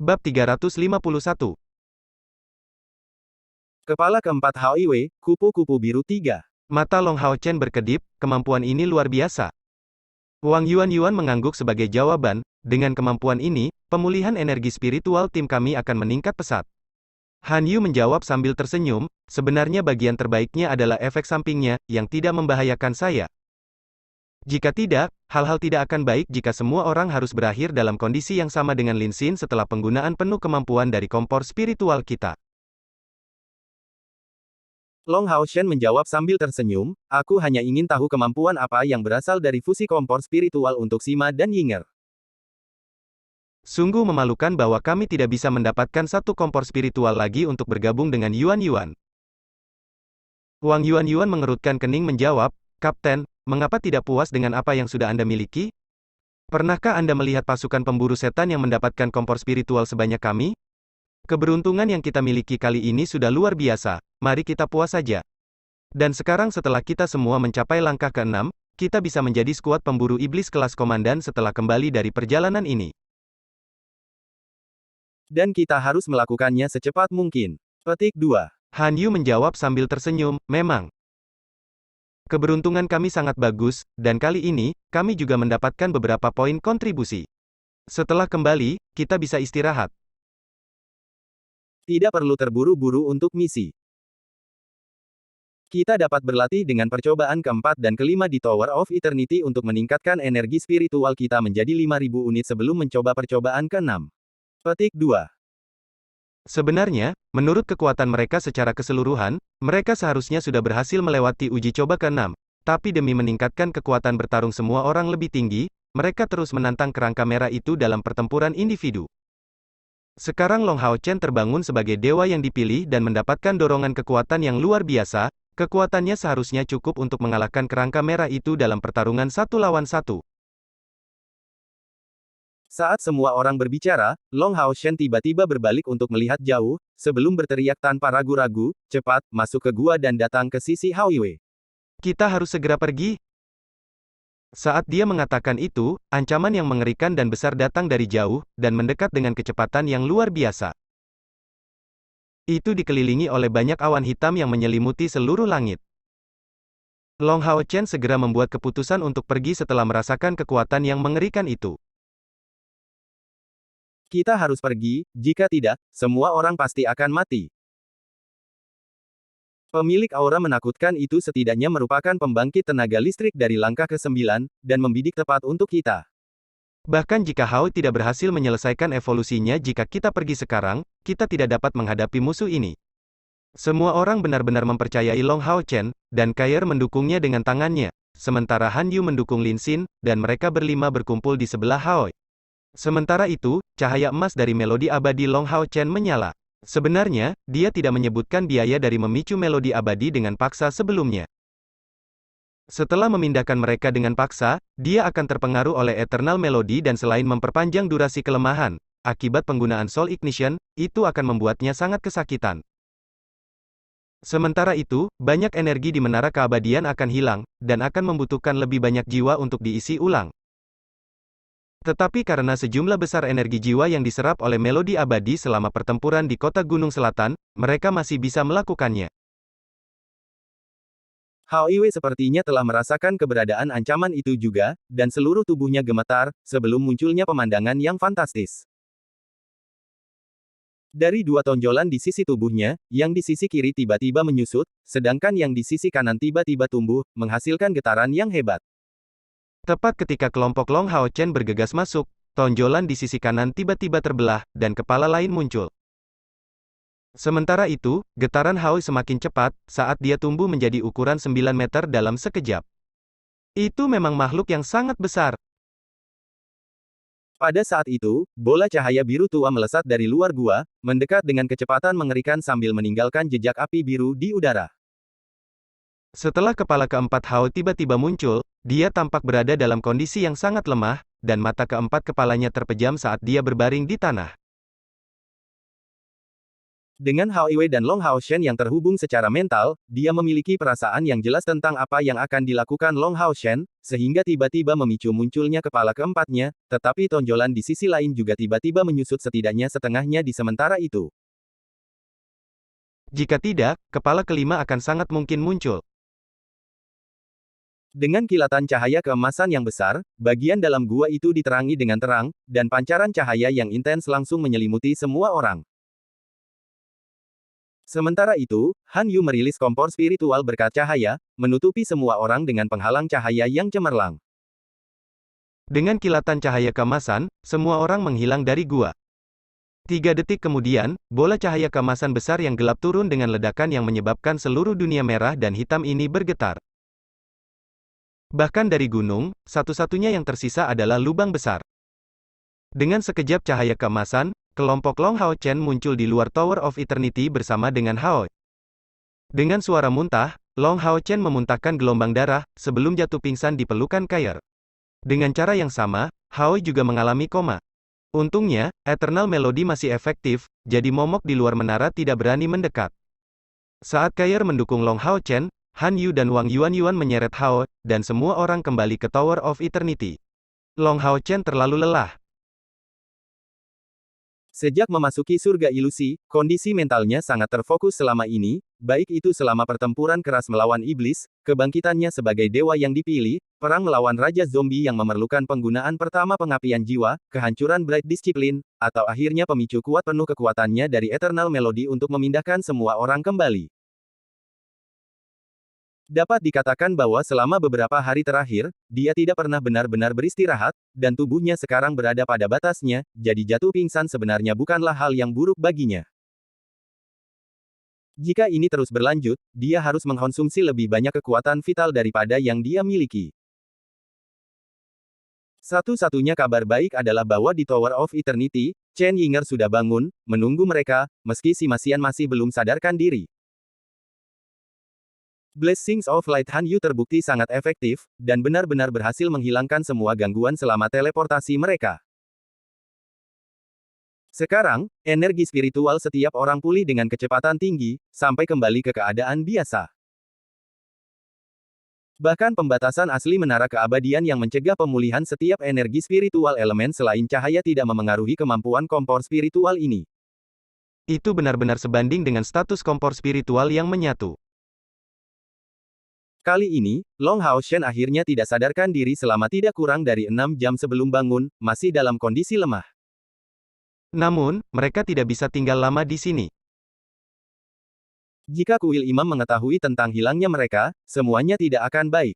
Bab 351. Kepala keempat Hao Iwei, kupu-kupu biru 3. Mata Long Hao Chen berkedip, kemampuan ini luar biasa. Wang Yuan mengangguk sebagai jawaban, dengan kemampuan ini, pemulihan energi spiritual tim kami akan meningkat pesat. Han Yu menjawab sambil tersenyum, sebenarnya bagian terbaiknya adalah efek sampingnya, yang tidak membahayakan saya. Jika tidak, hal-hal tidak akan baik jika semua orang harus berakhir dalam kondisi yang sama dengan Lin Xin setelah penggunaan penuh kemampuan dari kompor spiritual kita. Long Hao Shen menjawab sambil tersenyum, aku hanya ingin tahu kemampuan apa yang berasal dari fusi kompor spiritual untuk Sima dan Yinger. Sungguh memalukan bahwa kami tidak bisa mendapatkan satu kompor spiritual lagi untuk bergabung dengan Yuan. Wang Yuan mengerutkan kening menjawab, Kapten, mengapa tidak puas dengan apa yang sudah Anda miliki? Pernahkah Anda melihat pasukan pemburu setan yang mendapatkan kompor spiritual sebanyak kami? Keberuntungan yang kita miliki kali ini sudah luar biasa, mari kita puas saja. Dan sekarang setelah kita semua mencapai langkah ke-6, kita bisa menjadi skuad pemburu iblis kelas komandan setelah kembali dari perjalanan ini. Dan kita harus melakukannya secepat mungkin. Petik 2. Han Yu menjawab sambil tersenyum, memang. Keberuntungan kami sangat bagus, dan kali ini, kami juga mendapatkan beberapa poin kontribusi. Setelah kembali, kita bisa istirahat. Tidak perlu terburu-buru untuk misi. Kita dapat berlatih dengan percobaan keempat dan kelima di Tower of Eternity untuk meningkatkan energi spiritual kita menjadi 5.000 unit sebelum mencoba percobaan ke-6. Petik 2. Sebenarnya, menurut kekuatan mereka secara keseluruhan, mereka seharusnya sudah berhasil melewati uji coba ke-6. Tapi demi meningkatkan kekuatan bertarung semua orang lebih tinggi, mereka terus menantang kerangka merah itu dalam pertempuran individu. Sekarang Long Hao Chen terbangun sebagai dewa yang dipilih dan mendapatkan dorongan kekuatan yang luar biasa, kekuatannya seharusnya cukup untuk mengalahkan kerangka merah itu dalam pertarungan 1 lawan 1. Saat semua orang berbicara, Long Hao Shen tiba-tiba berbalik untuk melihat jauh, sebelum berteriak tanpa ragu-ragu, cepat, masuk ke gua dan datang ke sisi Hao Iwei. Kita harus segera pergi. Saat dia mengatakan itu, ancaman yang mengerikan dan besar datang dari jauh, dan mendekat dengan kecepatan yang luar biasa. Itu dikelilingi oleh banyak awan hitam yang menyelimuti seluruh langit. Long Hao Chen segera membuat keputusan untuk pergi setelah merasakan kekuatan yang mengerikan itu. Kita harus pergi, jika tidak, semua orang pasti akan mati. Pemilik aura menakutkan itu setidaknya merupakan pembangkit tenaga listrik dari langkah ke-9, dan membidik tepat untuk kita. Bahkan jika Hao tidak berhasil menyelesaikan evolusinya jika kita pergi sekarang, kita tidak dapat menghadapi musuh ini. Semua orang benar-benar mempercayai Long Hao Chen, dan Kair mendukungnya dengan tangannya, sementara Han Yu mendukung Lin Xin, dan mereka berlima berkumpul di sebelah Hao. Sementara itu, cahaya emas dari melodi abadi Long Hao Chen menyala. Sebenarnya, dia tidak menyebutkan biaya dari memicu melodi abadi dengan paksa sebelumnya. Setelah memindahkan mereka dengan paksa, dia akan terpengaruh oleh Eternal Melody dan selain memperpanjang durasi kelemahan, akibat penggunaan Soul Ignition, itu akan membuatnya sangat kesakitan. Sementara itu, banyak energi di menara keabadian akan hilang, dan akan membutuhkan lebih banyak jiwa untuk diisi ulang. Tetapi karena sejumlah besar energi jiwa yang diserap oleh melodi abadi selama pertempuran di kota Gunung Selatan, mereka masih bisa melakukannya. Hao Iwei sepertinya telah merasakan keberadaan ancaman itu juga, dan seluruh tubuhnya gemetar, sebelum munculnya pemandangan yang fantastis. Dari dua tonjolan di sisi tubuhnya, yang di sisi kiri tiba-tiba menyusut, sedangkan yang di sisi kanan tiba-tiba tumbuh, menghasilkan getaran yang hebat. Tepat ketika kelompok Long Hao Chen bergegas masuk, tonjolan di sisi kanan tiba-tiba terbelah, dan kepala lain muncul. Sementara itu, getaran Hao semakin cepat, saat dia tumbuh menjadi ukuran 9 meter dalam sekejap. Itu memang makhluk yang sangat besar. Pada saat itu, bola cahaya biru tua melesat dari luar gua, mendekat dengan kecepatan mengerikan sambil meninggalkan jejak api biru di udara. Setelah kepala keempat Hao tiba-tiba muncul, dia tampak berada dalam kondisi yang sangat lemah, dan mata keempat kepalanya terpejam saat dia berbaring di tanah. Dengan Hao Iwei dan Long Hao Shen yang terhubung secara mental, dia memiliki perasaan yang jelas tentang apa yang akan dilakukan Long Hao Shen, sehingga tiba-tiba memicu munculnya kepala keempatnya, tetapi tonjolan di sisi lain juga tiba-tiba menyusut setidaknya setengahnya di sementara itu. Jika tidak, kepala kelima akan sangat mungkin muncul. Dengan kilatan cahaya keemasan yang besar, bagian dalam gua itu diterangi dengan terang, dan pancaran cahaya yang intens langsung menyelimuti semua orang. Sementara itu, Han Yu merilis kompor spiritual berkat cahaya, menutupi semua orang dengan penghalang cahaya yang cemerlang. Dengan kilatan cahaya keemasan, semua orang menghilang dari gua. 3 detik kemudian, bola cahaya keemasan besar yang gelap turun dengan ledakan yang menyebabkan seluruh dunia merah dan hitam ini bergetar. Bahkan dari gunung, satu-satunya yang tersisa adalah lubang besar. Dengan sekejap cahaya keemasan, kelompok Long Hao Chen muncul di luar Tower of Eternity bersama dengan Hao. Dengan suara muntah, Long Hao Chen memuntahkan gelombang darah, sebelum jatuh pingsan di pelukan Kair. Dengan cara yang sama, Hao juga mengalami koma. Untungnya, Eternal Melody masih efektif, jadi momok di luar menara tidak berani mendekat. Saat Kair mendukung Long Hao Chen, Han Yu dan Wang Yuan menyeret Hao, dan semua orang kembali ke Tower of Eternity. Long Hao Chen terlalu lelah. Sejak memasuki surga ilusi, kondisi mentalnya sangat terfokus selama ini, baik itu selama pertempuran keras melawan iblis, kebangkitannya sebagai dewa yang dipilih, perang melawan raja zombie yang memerlukan penggunaan pertama pengapian jiwa, kehancuran Bright Discipline, atau akhirnya pemicu kuat penuh kekuatannya dari Eternal Melody untuk memindahkan semua orang kembali. Dapat dikatakan bahwa selama beberapa hari terakhir, dia tidak pernah benar-benar beristirahat, dan tubuhnya sekarang berada pada batasnya, jadi jatuh pingsan sebenarnya bukanlah hal yang buruk baginya. Jika ini terus berlanjut, dia harus mengkonsumsi lebih banyak kekuatan vital daripada yang dia miliki. Satu-satunya kabar baik adalah bahwa di Tower of Eternity, Chen Yinger sudah bangun, menunggu mereka, meski si Masian masih belum sadarkan diri. Blessings of Light Han Yu terbukti sangat efektif, dan benar-benar berhasil menghilangkan semua gangguan selama teleportasi mereka. Sekarang, energi spiritual setiap orang pulih dengan kecepatan tinggi, sampai kembali ke keadaan biasa. Bahkan pembatasan asli menara keabadian yang mencegah pemulihan setiap energi spiritual elemen selain cahaya tidak memengaruhi kemampuan kompor spiritual ini. Itu benar-benar sebanding dengan status kompor spiritual yang menyatu. Kali ini, Long Hao Shen akhirnya tidak sadarkan diri selama tidak kurang dari 6 jam sebelum bangun, masih dalam kondisi lemah. Namun, mereka tidak bisa tinggal lama di sini. Jika kuil imam mengetahui tentang hilangnya mereka, semuanya tidak akan baik.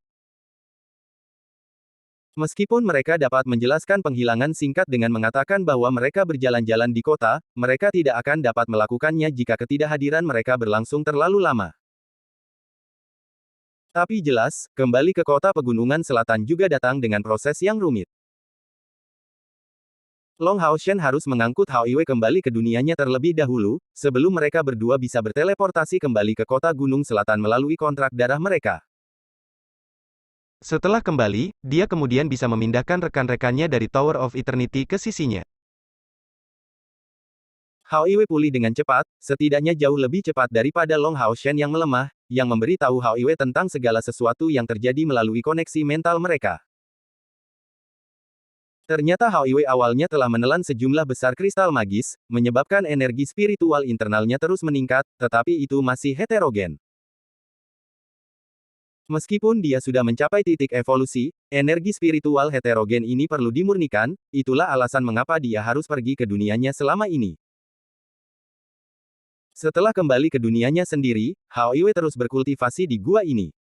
Meskipun mereka dapat menjelaskan penghilangan singkat dengan mengatakan bahwa mereka berjalan-jalan di kota, mereka tidak akan dapat melakukannya jika ketidakhadiran mereka berlangsung terlalu lama. Tapi jelas, kembali ke kota pegunungan selatan juga datang dengan proses yang rumit. Long Hao Shen harus mengangkut Hao Iwei kembali ke dunianya terlebih dahulu, sebelum mereka berdua bisa berteleportasi kembali ke kota gunung selatan melalui kontrak darah mereka. Setelah kembali, dia kemudian bisa memindahkan rekan-rekannya dari Tower of Eternity ke sisinya. Hao Iwei pulih dengan cepat, setidaknya jauh lebih cepat daripada Long Hao Shen yang melemah, yang memberi tahu Hao Iwei tentang segala sesuatu yang terjadi melalui koneksi mental mereka. Ternyata Hao Iwei awalnya telah menelan sejumlah besar kristal magis, menyebabkan energi spiritual internalnya terus meningkat, tetapi itu masih heterogen. Meskipun dia sudah mencapai titik evolusi, energi spiritual heterogen ini perlu dimurnikan, itulah alasan mengapa dia harus pergi ke dunianya selama ini. Setelah kembali ke dunianya sendiri, Hao Iwei terus berkultivasi di gua ini.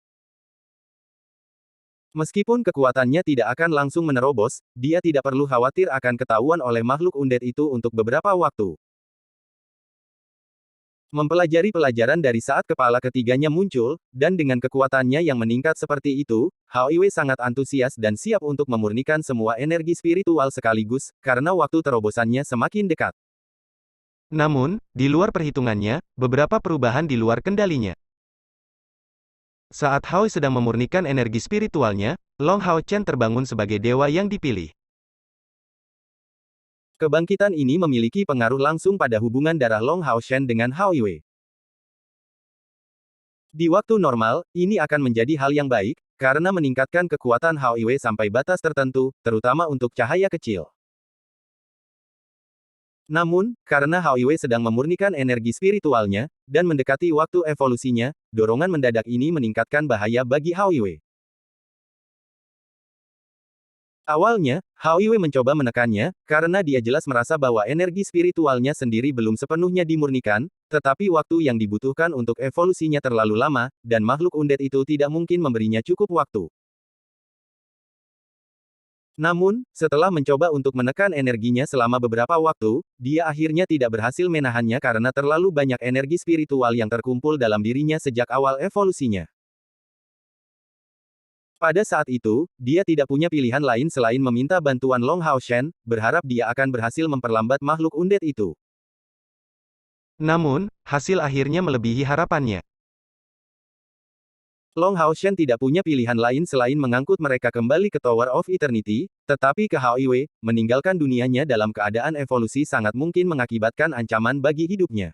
Meskipun kekuatannya tidak akan langsung menerobos, dia tidak perlu khawatir akan ketahuan oleh makhluk undead itu untuk beberapa waktu. Mempelajari pelajaran dari saat kepala ketiganya muncul, dan dengan kekuatannya yang meningkat seperti itu, Hao Iwei sangat antusias dan siap untuk memurnikan semua energi spiritual sekaligus, karena waktu terobosannya semakin dekat. Namun, di luar perhitungannya, beberapa perubahan di luar kendalinya. Saat Hao sedang memurnikan energi spiritualnya, Long Hao Chen terbangun sebagai dewa yang dipilih. Kebangkitan ini memiliki pengaruh langsung pada hubungan darah Long Haoshen dengan Hao Yue. Di waktu normal, ini akan menjadi hal yang baik, karena meningkatkan kekuatan Hao Yue sampai batas tertentu, terutama untuk cahaya kecil. Namun, karena Hao Yue sedang memurnikan energi spiritualnya, dan mendekati waktu evolusinya, dorongan mendadak ini meningkatkan bahaya bagi Hao Yue. Awalnya, Hao Yue mencoba menekannya, karena dia jelas merasa bahwa energi spiritualnya sendiri belum sepenuhnya dimurnikan, tetapi waktu yang dibutuhkan untuk evolusinya terlalu lama, dan makhluk undead itu tidak mungkin memberinya cukup waktu. Namun, setelah mencoba untuk menekan energinya selama beberapa waktu, dia akhirnya tidak berhasil menahannya karena terlalu banyak energi spiritual yang terkumpul dalam dirinya sejak awal evolusinya. Pada saat itu, dia tidak punya pilihan lain selain meminta bantuan Long Haoshen, berharap dia akan berhasil memperlambat makhluk undead itu. Namun, hasil akhirnya melebihi harapannya. Long Haoshen tidak punya pilihan lain selain mengangkut mereka kembali ke Tower of Eternity, tetapi ke Hao Yue, meninggalkan dunianya dalam keadaan evolusi sangat mungkin mengakibatkan ancaman bagi hidupnya.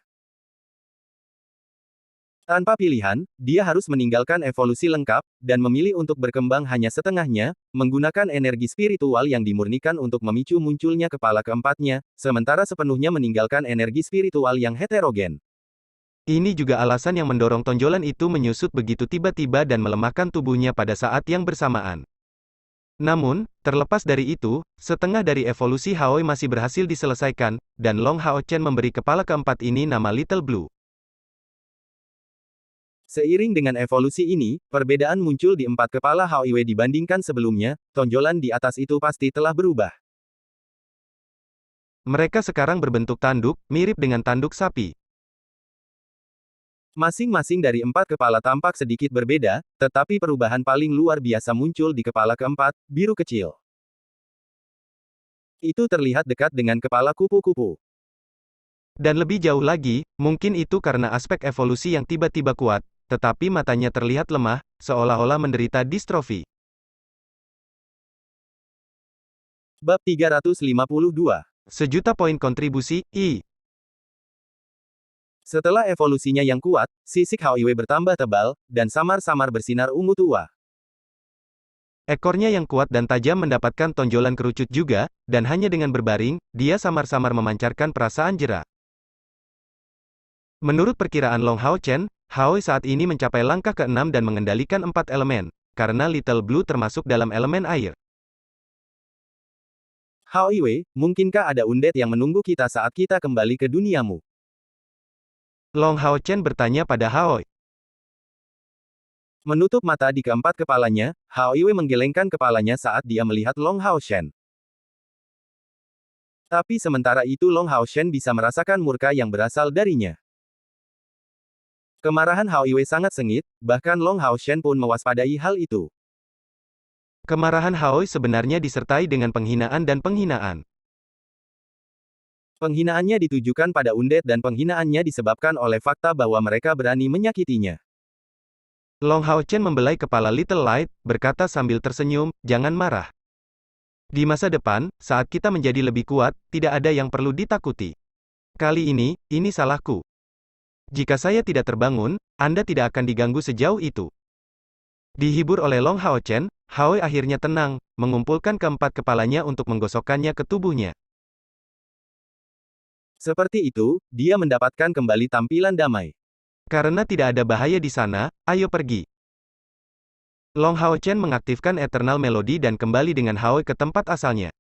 Tanpa pilihan, dia harus meninggalkan evolusi lengkap, dan memilih untuk berkembang hanya setengahnya, menggunakan energi spiritual yang dimurnikan untuk memicu munculnya kepala keempatnya, sementara sepenuhnya meninggalkan energi spiritual yang heterogen. Ini juga alasan yang mendorong tonjolan itu menyusut begitu tiba-tiba dan melemahkan tubuhnya pada saat yang bersamaan. Namun, terlepas dari itu, setengah dari evolusi Haoi masih berhasil diselesaikan, dan Long Haochen memberi kepala keempat ini nama Little Blue. Seiring dengan evolusi ini, perbedaan muncul di empat kepala Hao Yue dibandingkan sebelumnya, tonjolan di atas itu pasti telah berubah. Mereka sekarang berbentuk tanduk, mirip dengan tanduk sapi. Masing-masing dari empat kepala tampak sedikit berbeda, tetapi perubahan paling luar biasa muncul di kepala keempat, biru kecil. Itu terlihat dekat dengan kepala kupu-kupu. Dan lebih jauh lagi, mungkin itu karena aspek evolusi yang tiba-tiba kuat, tetapi matanya terlihat lemah, seolah-olah menderita distrofi. Bab 352. Sejuta poin kontribusi, I. Setelah evolusinya yang kuat, sisik Hao Yue bertambah tebal, dan samar-samar bersinar ungu tua. Ekornya yang kuat dan tajam mendapatkan tonjolan kerucut juga, dan hanya dengan berbaring, dia samar-samar memancarkan perasaan jera. Menurut perkiraan Long Haochen, Haoi saat ini mencapai langkah ke-6 dan mengendalikan 4 elemen, karena Little Blue termasuk dalam elemen air. Hao Yue, mungkinkah ada undead yang menunggu kita saat kita kembali ke duniamu? Long Haochen bertanya pada Haoi. Menutup mata di keempat kepalanya, Hao Yue menggelengkan kepalanya saat dia melihat Long Haoshen. Tapi sementara itu Long Haoshen bisa merasakan murka yang berasal darinya. Kemarahan Hao Yue sangat sengit, bahkan Long Haoshen pun mewaspadai hal itu. Kemarahan Haoi sebenarnya disertai dengan penghinaan dan penghinaan. Penghinaannya ditujukan pada undead dan penghinaannya disebabkan oleh fakta bahwa mereka berani menyakitinya. Long Haochen membelai kepala Little Light, berkata sambil tersenyum, "Jangan marah. Di masa depan, saat kita menjadi lebih kuat, tidak ada yang perlu ditakuti. Kali ini salahku. Jika saya tidak terbangun, Anda tidak akan diganggu sejauh itu." Dihibur oleh Long Haochen, Haoi akhirnya tenang, mengumpulkan keempat kepalanya untuk menggosokkannya ke tubuhnya. Seperti itu, dia mendapatkan kembali tampilan damai. Karena tidak ada bahaya di sana, ayo pergi. Long Haochen mengaktifkan Eternal Melody dan kembali dengan Haoi ke tempat asalnya.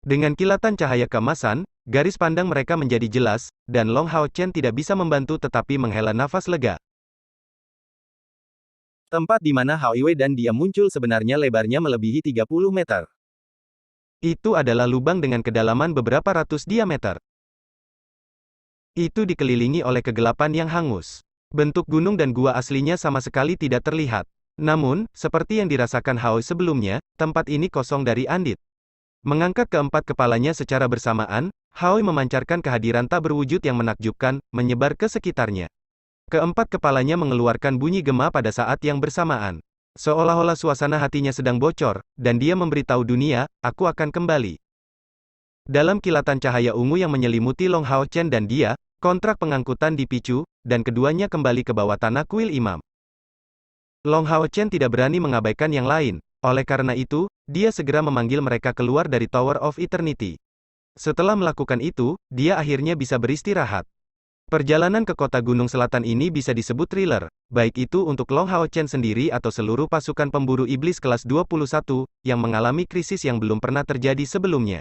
Dengan kilatan cahaya keemasan, garis pandang mereka menjadi jelas, dan Long Haochen tidak bisa membantu tetapi menghela nafas lega. Tempat di mana Hao Yue dan dia muncul sebenarnya lebarnya melebihi 30 meter. Itu adalah lubang dengan kedalaman beberapa ratus diameter. Itu dikelilingi oleh kegelapan yang hangus. Bentuk gunung dan gua aslinya sama sekali tidak terlihat. Namun, seperti yang dirasakan Haoi sebelumnya, tempat ini kosong dari andit. Mengangkat keempat kepalanya secara bersamaan, Haoi memancarkan kehadiran tak berwujud yang menakjubkan, menyebar ke sekitarnya. Keempat kepalanya mengeluarkan bunyi gema pada saat yang bersamaan. Seolah-olah suasana hatinya sedang bocor, dan dia memberitahu dunia, "Aku akan kembali." Dalam kilatan cahaya ungu yang menyelimuti Long Hao Chen dan dia, kontrak pengangkutan dipicu, dan keduanya kembali ke bawah tanah kuil imam. Long Hao Chen tidak berani mengabaikan yang lain, oleh karena itu, dia segera memanggil mereka keluar dari Tower of Eternity. Setelah melakukan itu, dia akhirnya bisa beristirahat. Perjalanan ke kota Gunung Selatan ini bisa disebut thriller, baik itu untuk Long Hao Chen sendiri atau seluruh pasukan pemburu iblis kelas 21, yang mengalami krisis yang belum pernah terjadi sebelumnya.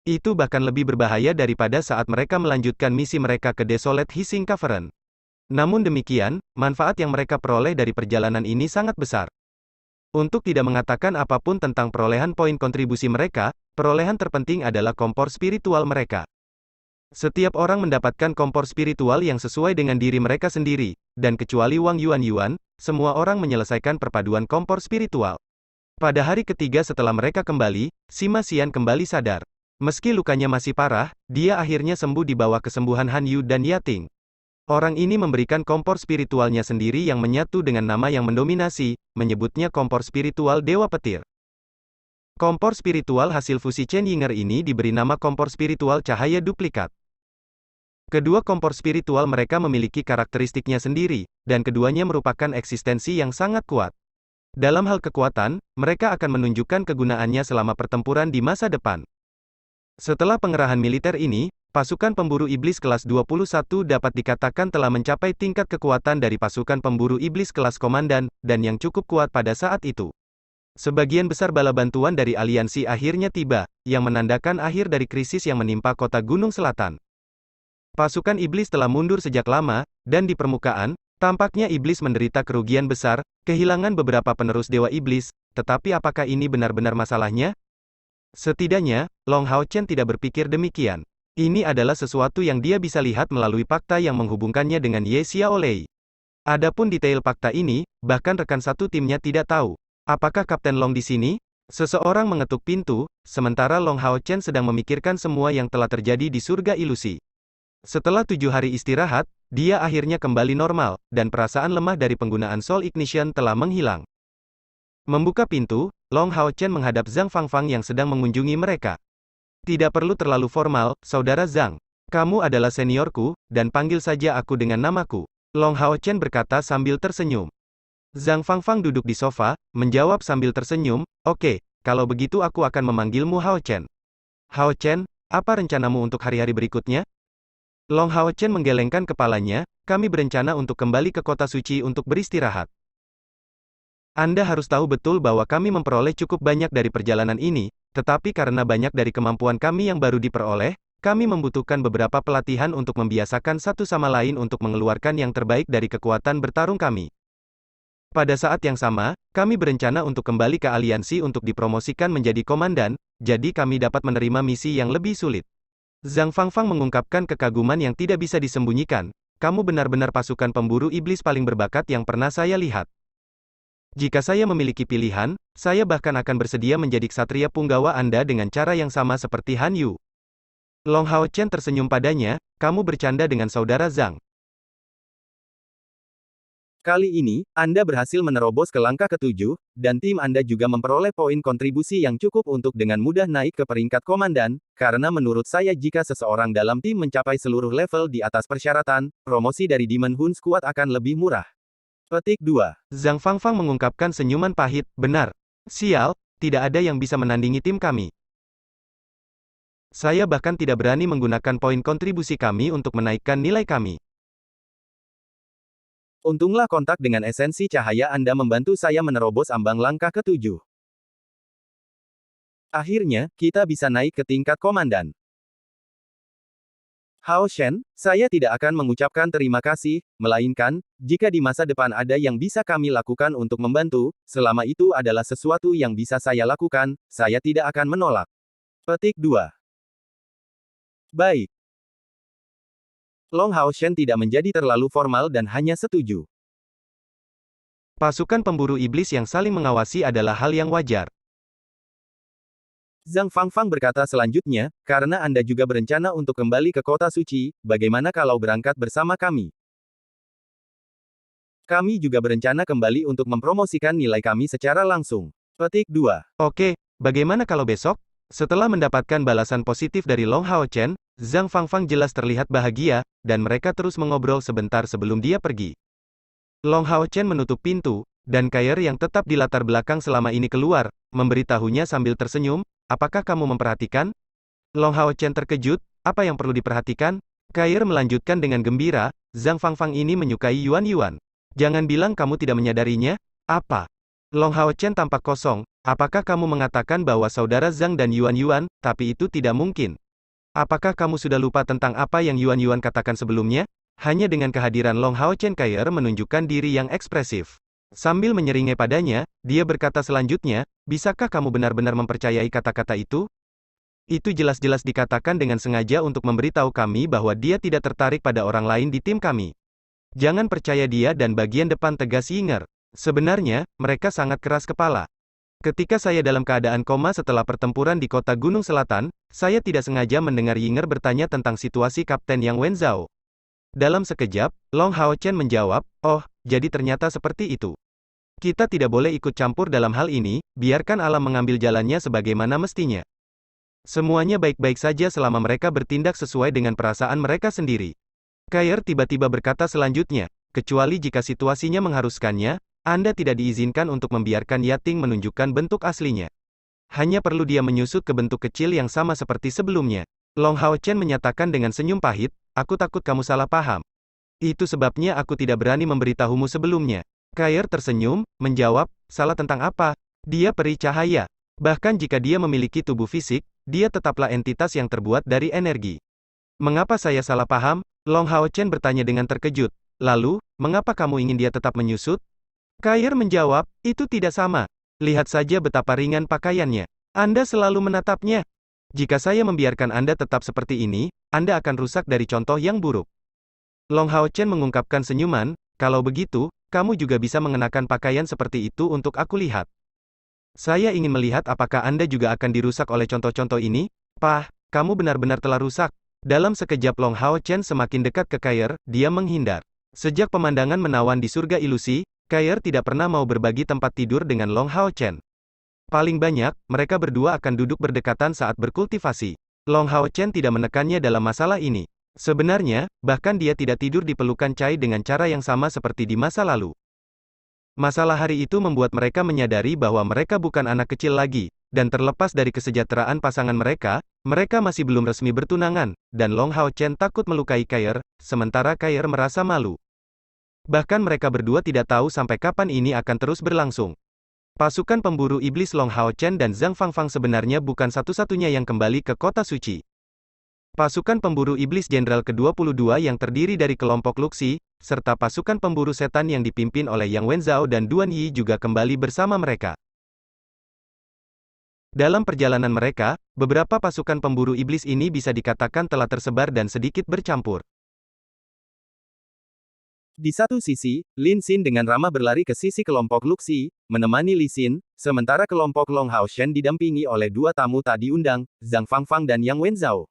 Itu bahkan lebih berbahaya daripada saat mereka melanjutkan misi mereka ke Desolate Hissing Cavern. Namun demikian, manfaat yang mereka peroleh dari perjalanan ini sangat besar. Untuk tidak mengatakan apapun tentang perolehan poin kontribusi mereka, perolehan terpenting adalah kompor spiritual mereka. Setiap orang mendapatkan kompor spiritual yang sesuai dengan diri mereka sendiri, dan kecuali Wang Yuan, semua orang menyelesaikan perpaduan kompor spiritual. Pada hari ketiga setelah mereka kembali, Sima Xian kembali sadar. Meski lukanya masih parah, dia akhirnya sembuh di bawah kesembuhan Han Yu dan Yating. Orang ini memberikan kompor spiritualnya sendiri yang menyatu dengan nama yang mendominasi, menyebutnya kompor spiritual Dewa Petir. Kompor spiritual hasil fusi Chen Yinger ini diberi nama kompor spiritual cahaya duplikat. Kedua kompor spiritual mereka memiliki karakteristiknya sendiri, dan keduanya merupakan eksistensi yang sangat kuat. Dalam hal kekuatan, mereka akan menunjukkan kegunaannya selama pertempuran di masa depan. Setelah pengerahan militer ini, pasukan pemburu iblis kelas 21 dapat dikatakan telah mencapai tingkat kekuatan dari pasukan pemburu iblis kelas komandan, dan yang cukup kuat pada saat itu. Sebagian besar bala bantuan dari aliansi akhirnya tiba, yang menandakan akhir dari krisis yang menimpa kota Gunung Selatan. Pasukan iblis telah mundur sejak lama, dan di permukaan, tampaknya iblis menderita kerugian besar, kehilangan beberapa penerus dewa iblis, tetapi apakah ini benar-benar masalahnya? Setidaknya, Long Hao Chen tidak berpikir demikian. Ini adalah sesuatu yang dia bisa lihat melalui fakta yang menghubungkannya dengan Ye Xiaolei. Adapun detail fakta ini, bahkan rekan satu timnya tidak tahu. Apakah Kapten Long di sini? Seseorang mengetuk pintu, sementara Long Hao Chen sedang memikirkan semua yang telah terjadi di surga ilusi. Setelah 7 hari istirahat, dia akhirnya kembali normal, dan perasaan lemah dari penggunaan Soul Ignition telah menghilang. Membuka pintu, Long Hao Chen menghadap Zhang Fangfang yang sedang mengunjungi mereka. Tidak perlu terlalu formal, Saudara Zhang. Kamu adalah seniorku, dan panggil saja aku dengan namaku. Long Hao Chen berkata sambil tersenyum. Zhang Fangfang duduk di sofa, menjawab sambil tersenyum, oke, kalau begitu aku akan memanggilmu Hao Chen. Hao Chen, apa rencanamu untuk hari-hari berikutnya? Long Hao Chen menggelengkan kepalanya, kami berencana untuk kembali ke kota suci untuk beristirahat. Anda harus tahu betul bahwa kami memperoleh cukup banyak dari perjalanan ini, tetapi karena banyak dari kemampuan kami yang baru diperoleh, kami membutuhkan beberapa pelatihan untuk membiasakan satu sama lain untuk mengeluarkan yang terbaik dari kekuatan bertarung kami. Pada saat yang sama, kami berencana untuk kembali ke aliansi untuk dipromosikan menjadi komandan, jadi kami dapat menerima misi yang lebih sulit. Zhang Fangfang mengungkapkan kekaguman yang tidak bisa disembunyikan. Kamu benar-benar pasukan pemburu iblis paling berbakat yang pernah saya lihat. Jika saya memiliki pilihan, saya bahkan akan bersedia menjadi ksatria punggawa Anda dengan cara yang sama seperti Han Yu. Long Hao Chen tersenyum padanya, kamu bercanda dengan Saudara Zhang. Kali ini, Anda berhasil menerobos ke langkah ke-7, dan tim Anda juga memperoleh poin kontribusi yang cukup untuk dengan mudah naik ke peringkat komandan, karena menurut saya jika seseorang dalam tim mencapai seluruh level di atas persyaratan, promosi dari Demon Hun Squad akan lebih murah. Petik 2. Zhang Fangfang mengungkapkan senyuman pahit, benar. Sial, tidak ada yang bisa menandingi tim kami. Saya bahkan tidak berani menggunakan poin kontribusi kami untuk menaikkan nilai kami. Untunglah kontak dengan esensi cahaya Anda membantu saya menerobos ambang langkah ke-7. Akhirnya, kita bisa naik ke tingkat komandan. Hao Shen, saya tidak akan mengucapkan terima kasih, melainkan, jika di masa depan ada yang bisa kami lakukan untuk membantu, selama itu adalah sesuatu yang bisa saya lakukan, saya tidak akan menolak. Petik 2. Baik. Long Hao Shen tidak menjadi terlalu formal dan hanya setuju. Pasukan pemburu iblis yang saling mengawasi adalah hal yang wajar. Zhang Fangfang berkata selanjutnya, karena Anda juga berencana untuk kembali ke kota suci, bagaimana kalau berangkat bersama kami? Kami juga berencana kembali untuk mempromosikan nilai kami secara langsung. Petik 2. Oke, bagaimana kalau besok? Setelah mendapatkan balasan positif dari Long Hao Chen, Zhang Fangfang jelas terlihat bahagia, dan mereka terus mengobrol sebentar sebelum dia pergi. Long Hao Chen menutup pintu, dan Kair yang tetap di latar belakang selama ini keluar, memberitahunya sambil tersenyum, apakah kamu memperhatikan? Long Hao Chen terkejut, apa yang perlu diperhatikan? Kair melanjutkan dengan gembira, Zhang Fangfang ini menyukai Yuan Yuan. Jangan bilang kamu tidak menyadarinya, apa? Long Hao Chen tampak kosong, apakah kamu mengatakan bahwa saudara Zhang dan Yuan Yuan, tapi itu tidak mungkin. Apakah kamu sudah lupa tentang apa yang Yuan Yuan katakan sebelumnya? Hanya dengan kehadiran Long Hao Chen Kair menunjukkan diri yang ekspresif. Sambil menyeringai padanya, dia berkata selanjutnya, bisakah kamu benar-benar mempercayai kata-kata itu? Itu jelas-jelas dikatakan dengan sengaja untuk memberitahu kami bahwa dia tidak tertarik pada orang lain di tim kami. Jangan percaya dia dan bagian depan tegas Yinger. Sebenarnya, mereka sangat keras kepala. Ketika saya dalam keadaan koma setelah pertempuran di kota Gunung Selatan, saya tidak sengaja mendengar Yinger bertanya tentang situasi Kapten Yang Wenzhao. Dalam sekejap, Long Hao Chen menjawab, oh, jadi ternyata seperti itu. Kita tidak boleh ikut campur dalam hal ini, biarkan alam mengambil jalannya sebagaimana mestinya. Semuanya baik-baik saja selama mereka bertindak sesuai dengan perasaan mereka sendiri. Kair tiba-tiba berkata selanjutnya, kecuali jika situasinya mengharuskannya, Anda tidak diizinkan untuk membiarkan Yating menunjukkan bentuk aslinya. Hanya perlu dia menyusut ke bentuk kecil yang sama seperti sebelumnya. Long Hao Chen menyatakan dengan senyum pahit, aku takut kamu salah paham. Itu sebabnya aku tidak berani memberitahumu sebelumnya. Kair tersenyum, menjawab, salah tentang apa? Dia peri cahaya. Bahkan jika dia memiliki tubuh fisik, dia tetaplah entitas yang terbuat dari energi. Mengapa saya salah paham? Long Hao Chen bertanya dengan terkejut. Lalu, mengapa kamu ingin dia tetap menyusut? Kair menjawab, itu tidak sama. Lihat saja betapa ringan pakaiannya. Anda selalu menatapnya. Jika saya membiarkan Anda tetap seperti ini, Anda akan rusak dari contoh yang buruk. Long Hao Chen mengungkapkan senyuman, kalau begitu, kamu juga bisa mengenakan pakaian seperti itu untuk aku lihat. Saya ingin melihat apakah Anda juga akan dirusak oleh contoh-contoh ini. Pah, kamu benar-benar telah rusak. Dalam sekejap Long Hao Chen semakin dekat ke Kair, dia menghindar. Sejak pemandangan menawan di surga ilusi, Kair tidak pernah mau berbagi tempat tidur dengan Long Hao Chen. Paling banyak, mereka berdua akan duduk berdekatan saat berkultivasi. Long Hao Chen tidak menekannya dalam masalah ini. Sebenarnya, bahkan dia tidak tidur di pelukan Chai dengan cara yang sama seperti di masa lalu. Masalah hari itu membuat mereka menyadari bahwa mereka bukan anak kecil lagi, dan terlepas dari kesejahteraan pasangan mereka, mereka masih belum resmi bertunangan, dan Long Hao Chen takut melukai Kair, sementara Kair merasa malu. Bahkan mereka berdua tidak tahu sampai kapan ini akan terus berlangsung. Pasukan pemburu iblis Long Hao Chen dan Zhang Fangfang sebenarnya bukan satu-satunya yang kembali ke kota suci. Pasukan pemburu iblis Jenderal ke-22 yang terdiri dari kelompok Luxi, serta pasukan pemburu setan yang dipimpin oleh Yang Wenzhao dan Duan Yi juga kembali bersama mereka. Dalam perjalanan mereka, beberapa pasukan pemburu iblis ini bisa dikatakan telah tersebar dan sedikit bercampur. Di satu sisi, Lin Xin dengan ramah berlari ke sisi kelompok Luxi, menemani Li Xin, sementara kelompok Long Hao Shen didampingi oleh dua tamu tak diundang, Zhang Fangfang dan Yang Wenzhao.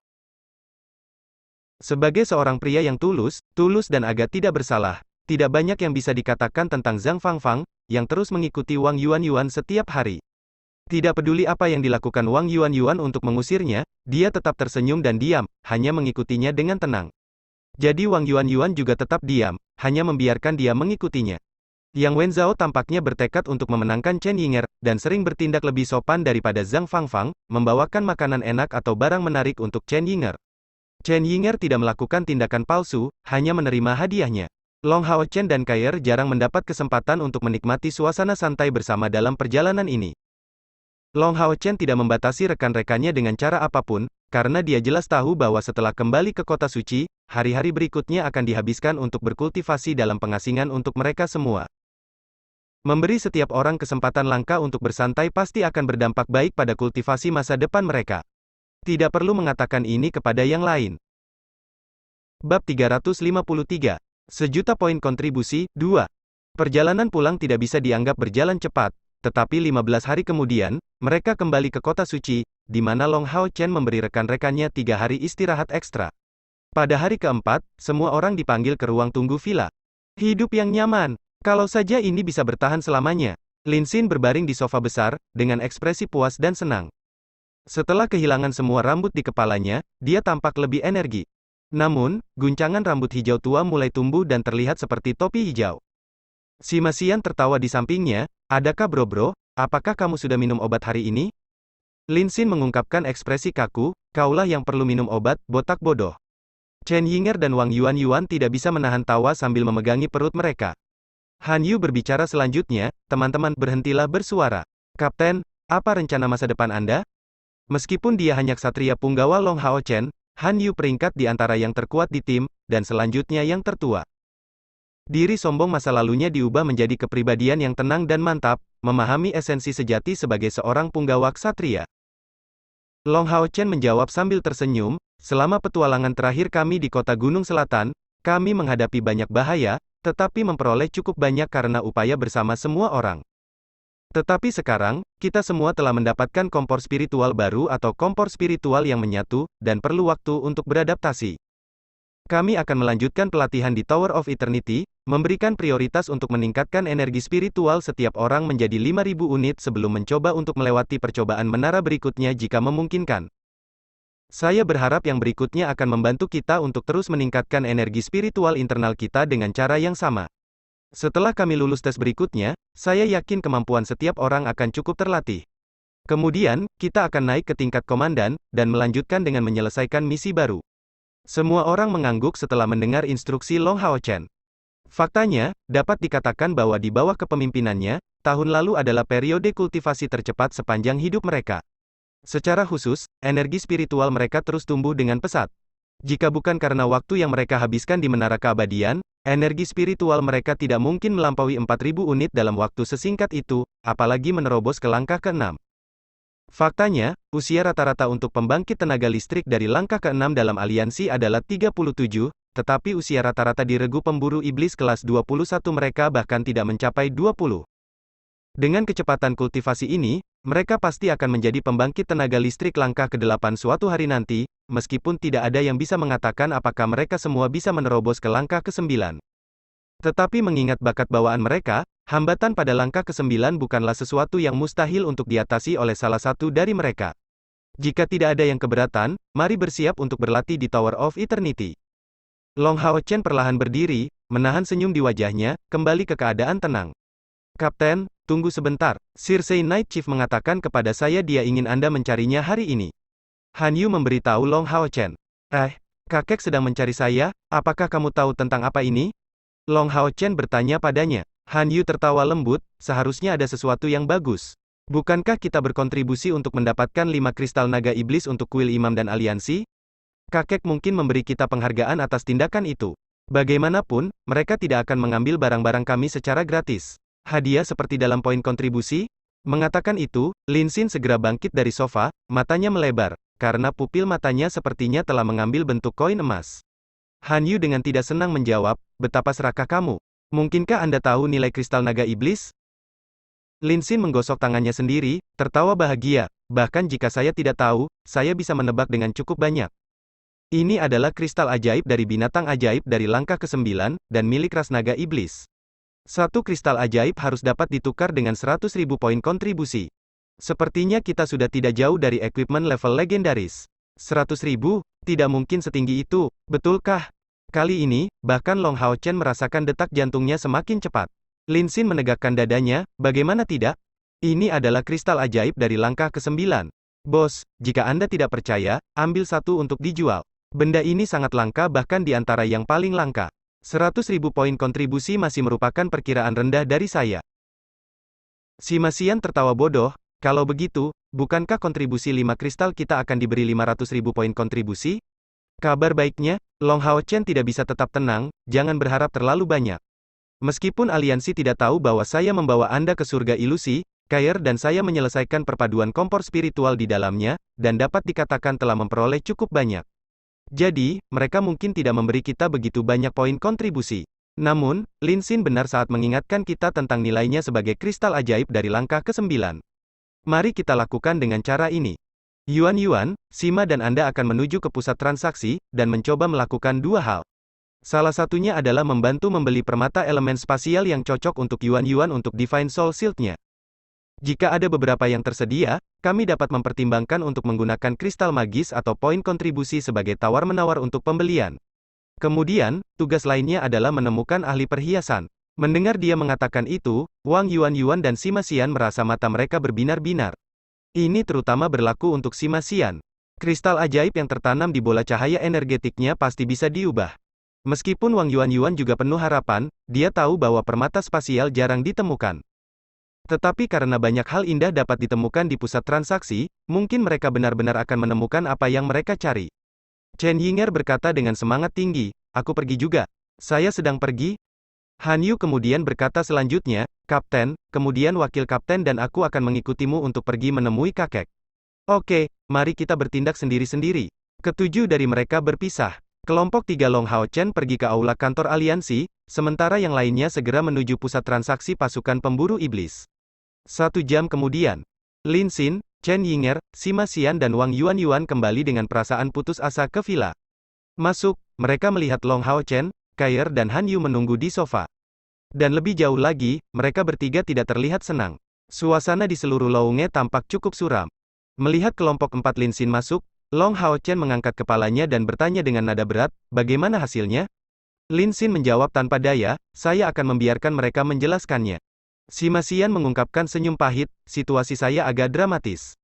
Sebagai seorang pria yang tulus dan agak tidak bersalah, tidak banyak yang bisa dikatakan tentang Zhang Fangfang, yang terus mengikuti Wang Yuan setiap hari. Tidak peduli apa yang dilakukan Wang Yuan untuk mengusirnya, dia tetap tersenyum dan diam, hanya mengikutinya dengan tenang. Jadi Wang Yuan juga tetap diam, hanya membiarkan dia mengikutinya. Yang Wenzhao tampaknya bertekad untuk memenangkan Chen Yinger, dan sering bertindak lebih sopan daripada Zhang Fangfang, membawakan makanan enak atau barang menarik untuk Chen Yinger. Chen Yinger tidak melakukan tindakan palsu, hanya menerima hadiahnya. Long Hao Chen dan Kair jarang mendapat kesempatan untuk menikmati suasana santai bersama dalam perjalanan ini. Long Hao Chen tidak membatasi rekan-rekannya dengan cara apapun, karena dia jelas tahu bahwa setelah kembali ke kota suci, hari-hari berikutnya akan dihabiskan untuk berkultivasi dalam pengasingan untuk mereka semua. Memberi setiap orang kesempatan langka untuk bersantai pasti akan berdampak baik pada kultivasi masa depan mereka. Tidak perlu mengatakan ini kepada yang lain. Bab 353. Sejuta poin kontribusi, 2. Perjalanan pulang tidak bisa dianggap berjalan cepat, tetapi 15 hari kemudian, mereka kembali ke kota suci, di mana Long Hao Chen memberi rekan-rekannya 3 hari istirahat ekstra. Pada hari keempat, semua orang dipanggil ke ruang tunggu villa. Hidup yang nyaman. Kalau saja ini bisa bertahan selamanya. Lin Xin berbaring di sofa besar, dengan ekspresi puas dan senang. Setelah kehilangan semua rambut di kepalanya, dia tampak lebih energi. Namun, guncangan rambut hijau tua mulai tumbuh dan terlihat seperti topi hijau. Si Masian tertawa di sampingnya, adakah bro-bro, apakah kamu sudah minum obat hari ini? Lin Xin mengungkapkan ekspresi kaku, kaulah yang perlu minum obat, botak bodoh. Chen Yinger dan Wang Yuan tidak bisa menahan tawa sambil memegangi perut mereka. Han Yu berbicara selanjutnya, teman-teman berhentilah bersuara. Kapten, apa rencana masa depan Anda? Meskipun dia hanya ksatria punggawa Long Hao Chen, Han Yu peringkat di antara yang terkuat di tim, dan selanjutnya yang tertua. Diri sombong masa lalunya diubah menjadi kepribadian yang tenang dan mantap, memahami esensi sejati sebagai seorang punggawa ksatria. Long Hao Chen menjawab sambil tersenyum, selama petualangan terakhir kami di kota Gunung Selatan, kami menghadapi banyak bahaya, tetapi memperoleh cukup banyak karena upaya bersama semua orang. Tetapi sekarang, kita semua telah mendapatkan kompor spiritual baru atau kompor spiritual yang menyatu, dan perlu waktu untuk beradaptasi. Kami akan melanjutkan pelatihan di Tower of Eternity, memberikan prioritas untuk meningkatkan energi spiritual setiap orang menjadi 5.000 unit sebelum mencoba untuk melewati percobaan menara berikutnya jika memungkinkan. Saya berharap yang berikutnya akan membantu kita untuk terus meningkatkan energi spiritual internal kita dengan cara yang sama. Setelah kami lulus tes berikutnya, saya yakin kemampuan setiap orang akan cukup terlatih. Kemudian, kita akan naik ke tingkat komandan, dan melanjutkan dengan menyelesaikan misi baru. Semua orang mengangguk setelah mendengar instruksi Long Hao Chen. Faktanya, dapat dikatakan bahwa di bawah kepemimpinannya, tahun lalu adalah periode kultivasi tercepat sepanjang hidup mereka. Secara khusus, energi spiritual mereka terus tumbuh dengan pesat. Jika bukan karena waktu yang mereka habiskan di Menara Keabadian, energi spiritual mereka tidak mungkin melampaui 4.000 unit dalam waktu sesingkat itu, apalagi menerobos ke langkah ke-6. Faktanya, usia rata-rata untuk pembangkit tenaga listrik dari langkah ke-6 dalam aliansi adalah 37, tetapi usia rata-rata di regu pemburu iblis kelas 21 mereka bahkan tidak mencapai 20. Dengan kecepatan kultivasi ini, mereka pasti akan menjadi pembangkit tenaga listrik langkah ke-8 suatu hari nanti, meskipun tidak ada yang bisa mengatakan apakah mereka semua bisa menerobos ke langkah ke-9. Tetapi mengingat bakat bawaan mereka, hambatan pada langkah ke-9 bukanlah sesuatu yang mustahil untuk diatasi oleh salah satu dari mereka. Jika tidak ada yang keberatan, mari bersiap untuk berlatih di Tower of Eternity. Long Hao Chen perlahan berdiri, menahan senyum di wajahnya, kembali ke keadaan tenang. Kapten, tunggu sebentar. Circe Night Chief mengatakan kepada saya dia ingin Anda mencarinya hari ini. Han Yu memberitahu Long Hao Chen. Kakek sedang mencari saya, apakah kamu tahu tentang apa ini? Long Hao Chen bertanya padanya. Han Yu tertawa lembut, seharusnya ada sesuatu yang bagus. Bukankah kita berkontribusi untuk mendapatkan 5 kristal naga iblis untuk kuil imam dan aliansi? Kakek mungkin memberi kita penghargaan atas tindakan itu. Bagaimanapun, mereka tidak akan mengambil barang-barang kami secara gratis. Hadiah seperti dalam poin kontribusi? Mengatakan itu, Lin Xin segera bangkit dari sofa, matanya melebar, karena pupil matanya sepertinya telah mengambil bentuk koin emas. Han Yu dengan tidak senang menjawab, betapa serakah kamu. Mungkinkah Anda tahu nilai kristal naga iblis? Lin Xin menggosok tangannya sendiri, tertawa bahagia, bahkan jika saya tidak tahu, saya bisa menebak dengan cukup banyak. Ini adalah kristal ajaib dari binatang ajaib dari langkah ke-9, dan milik ras naga iblis. Satu kristal ajaib harus dapat ditukar dengan 100.000 poin kontribusi. Sepertinya kita sudah tidak jauh dari equipment level legendaris. 100.000? Tidak mungkin setinggi itu, betulkah? Kali ini, bahkan Long Hao Chen merasakan detak jantungnya semakin cepat. Lin Xin menegakkan dadanya, bagaimana tidak? Ini adalah kristal ajaib dari langkah ke-9. Bos, jika Anda tidak percaya, ambil satu untuk dijual. Benda ini sangat langka bahkan di antara yang paling langka. 100.000 poin kontribusi masih merupakan perkiraan rendah dari saya. Si Masian tertawa bodoh, kalau begitu, bukankah kontribusi 5 kristal kita akan diberi 500.000 poin kontribusi? Kabar baiknya, Long Hao Chen tidak bisa tetap tenang, jangan berharap terlalu banyak. Meskipun aliansi tidak tahu bahwa saya membawa Anda ke surga ilusi, Kair dan saya menyelesaikan perpaduan kompor spiritual di dalamnya, dan dapat dikatakan telah memperoleh cukup banyak. Jadi, mereka mungkin tidak memberi kita begitu banyak poin kontribusi. Namun, Lin Xin benar saat mengingatkan kita tentang nilainya sebagai kristal ajaib dari langkah ke-9. Mari kita lakukan dengan cara ini. Yuan, Sima dan Anda akan menuju ke pusat transaksi, dan mencoba melakukan 2 hal. Salah satunya adalah membantu membeli permata elemen spasial yang cocok untuk Yuan untuk Divine Soul Shield-nya. Jika ada beberapa yang tersedia, kami dapat mempertimbangkan untuk menggunakan kristal magis atau poin kontribusi sebagai tawar-menawar untuk pembelian. Kemudian, tugas lainnya adalah menemukan ahli perhiasan. Mendengar dia mengatakan itu, Wang Yuan dan Sima Xian merasa mata mereka berbinar-binar. Ini terutama berlaku untuk Sima Xian. Kristal ajaib yang tertanam di bola cahaya energetiknya pasti bisa diubah. Meskipun Wang Yuan juga penuh harapan, dia tahu bahwa permata spasial jarang ditemukan. Tetapi karena banyak hal indah dapat ditemukan di pusat transaksi, mungkin mereka benar-benar akan menemukan apa yang mereka cari. Chen Yinger berkata dengan semangat tinggi, "Aku pergi juga. Saya sedang pergi." Han Yu kemudian berkata selanjutnya, "Kapten, kemudian wakil kapten dan aku akan mengikutimu untuk pergi menemui kakek." "Oke, mari kita bertindak sendiri-sendiri." Ketujuh dari mereka berpisah. Kelompok 3 Long Hao Chen pergi ke aula kantor aliansi, sementara yang lainnya segera menuju pusat transaksi pasukan pemburu iblis. 1 jam kemudian, Lin Xin, Chen Yinger, Sima Xian dan Wang Yuan kembali dengan perasaan putus asa ke villa. Masuk, mereka melihat Long Hao Chen, Kair dan Han Yu menunggu di sofa. Dan lebih jauh lagi, mereka bertiga tidak terlihat senang. Suasana di seluruh Lounge tampak cukup suram. Melihat kelompok 4 Lin Xin masuk, Long Hao Chen mengangkat kepalanya dan bertanya dengan nada berat, "Bagaimana hasilnya?" Lin Xin menjawab tanpa daya, "Saya akan membiarkan mereka menjelaskannya." Sima Xian mengungkapkan senyum pahit, "Situasi saya agak dramatis."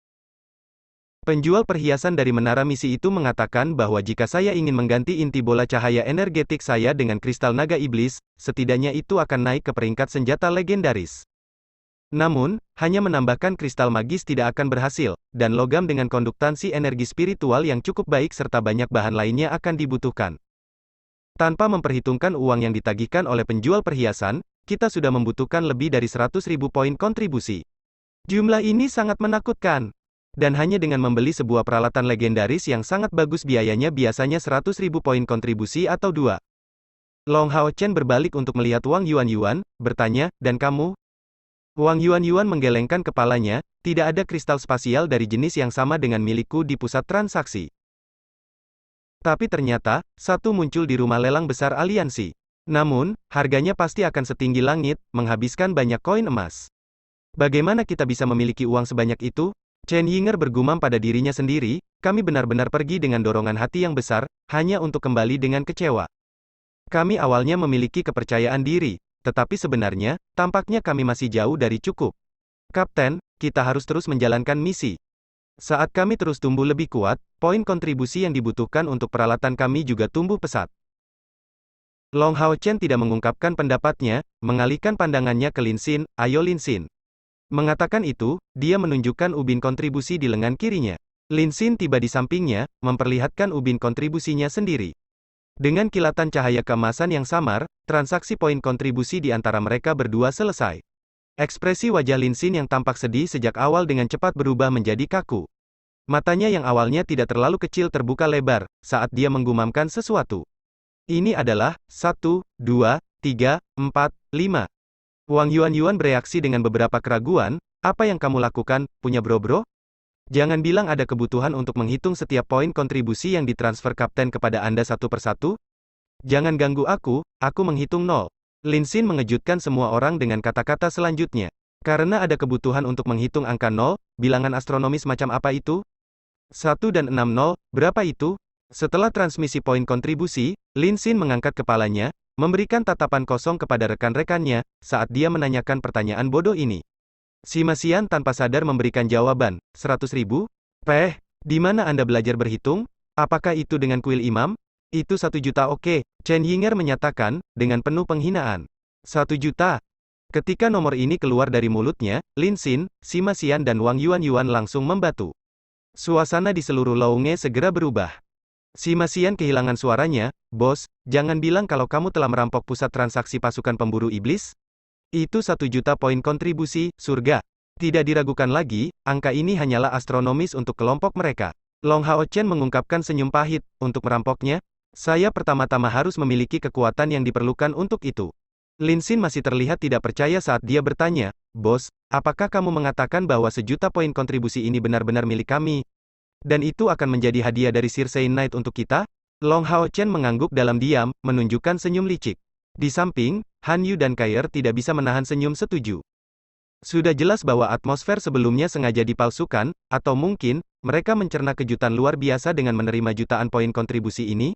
Penjual perhiasan dari menara misi itu mengatakan bahwa jika saya ingin mengganti inti bola cahaya energetik saya dengan kristal naga iblis, setidaknya itu akan naik ke peringkat senjata legendaris. Namun, hanya menambahkan kristal magis tidak akan berhasil, dan logam dengan konduktansi energi spiritual yang cukup baik serta banyak bahan lainnya akan dibutuhkan. Tanpa memperhitungkan uang yang ditagihkan oleh penjual perhiasan, kita sudah membutuhkan lebih dari 100.000 poin kontribusi. Jumlah ini sangat menakutkan. Dan hanya dengan membeli sebuah peralatan legendaris yang sangat bagus biayanya biasanya 100.000 poin kontribusi atau 2. Long Hao Chen berbalik untuk melihat Wang Yuan, bertanya, "Dan kamu?" Wang Yuan menggelengkan kepalanya, "Tidak ada kristal spasial dari jenis yang sama dengan milikku di pusat transaksi. Tapi ternyata, satu muncul di rumah lelang besar aliansi. Namun, harganya pasti akan setinggi langit, menghabiskan banyak koin emas. Bagaimana kita bisa memiliki uang sebanyak itu?" Chen Yinger bergumam pada dirinya sendiri, "Kami benar-benar pergi dengan dorongan hati yang besar, hanya untuk kembali dengan kecewa. Kami awalnya memiliki kepercayaan diri, tetapi sebenarnya, tampaknya kami masih jauh dari cukup. Kapten, kita harus terus menjalankan misi. Saat kami terus tumbuh lebih kuat, poin kontribusi yang dibutuhkan untuk peralatan kami juga tumbuh pesat." Long Hao Chen tidak mengungkapkan pendapatnya, mengalihkan pandangannya ke Lin Xin, "Ayo Lin Xin." Mengatakan itu, dia menunjukkan ubin kontribusi di lengan kirinya. Lin Xin tiba di sampingnya, memperlihatkan ubin kontribusinya sendiri. Dengan kilatan cahaya keemasan yang samar, transaksi poin kontribusi di antara mereka berdua selesai. Ekspresi wajah Lin Xin yang tampak sedih sejak awal dengan cepat berubah menjadi kaku. Matanya yang awalnya tidak terlalu kecil terbuka lebar, saat dia menggumamkan sesuatu. "Ini adalah 1, 2, 3, 4, 5. Wang Yuan bereaksi dengan beberapa keraguan, "Apa yang kamu lakukan, punya bro-bro? Jangan bilang ada kebutuhan untuk menghitung setiap poin kontribusi yang ditransfer kapten kepada Anda satu persatu? Jangan ganggu aku menghitung 0. Lin Xin mengejutkan semua orang dengan kata-kata selanjutnya. "Karena ada kebutuhan untuk menghitung angka 0, bilangan astronomis macam apa itu? 1 dan 6 0, berapa itu?" Setelah transmisi poin kontribusi, Lin Xin mengangkat kepalanya, memberikan tatapan kosong kepada rekan-rekannya, saat dia menanyakan pertanyaan bodoh ini. Sima Xian tanpa sadar memberikan jawaban, 100.000? "Peh, di mana Anda belajar berhitung? Apakah itu dengan kuil imam?" "Itu 1 juta oke," Chen Yinger menyatakan, dengan penuh penghinaan. 1 juta? Ketika nomor ini keluar dari mulutnya, Lin Xin, Sima Xian dan Wang Yuan langsung membatu. Suasana di seluruh Lounge segera berubah. Sima Xian kehilangan suaranya, "Bos, jangan bilang kalau kamu telah merampok pusat transaksi pasukan pemburu iblis? Itu 1 juta poin kontribusi, surga." Tidak diragukan lagi, angka ini hanyalah astronomis untuk kelompok mereka. Long Hao Chen mengungkapkan senyum pahit, "Untuk merampoknya, saya pertama-tama harus memiliki kekuatan yang diperlukan untuk itu." Lin Xin masih terlihat tidak percaya saat dia bertanya, "Bos, apakah kamu mengatakan bahwa 1 juta poin kontribusi ini benar-benar milik kami? Dan itu akan menjadi hadiah dari Circe Knight untuk kita?" Long Hao Chen mengangguk dalam diam, menunjukkan senyum licik. Di samping, Han Yu dan Kair tidak bisa menahan senyum setuju. Sudah jelas bahwa atmosfer sebelumnya sengaja dipalsukan, atau mungkin, mereka mencerna kejutan luar biasa dengan menerima jutaan poin kontribusi ini?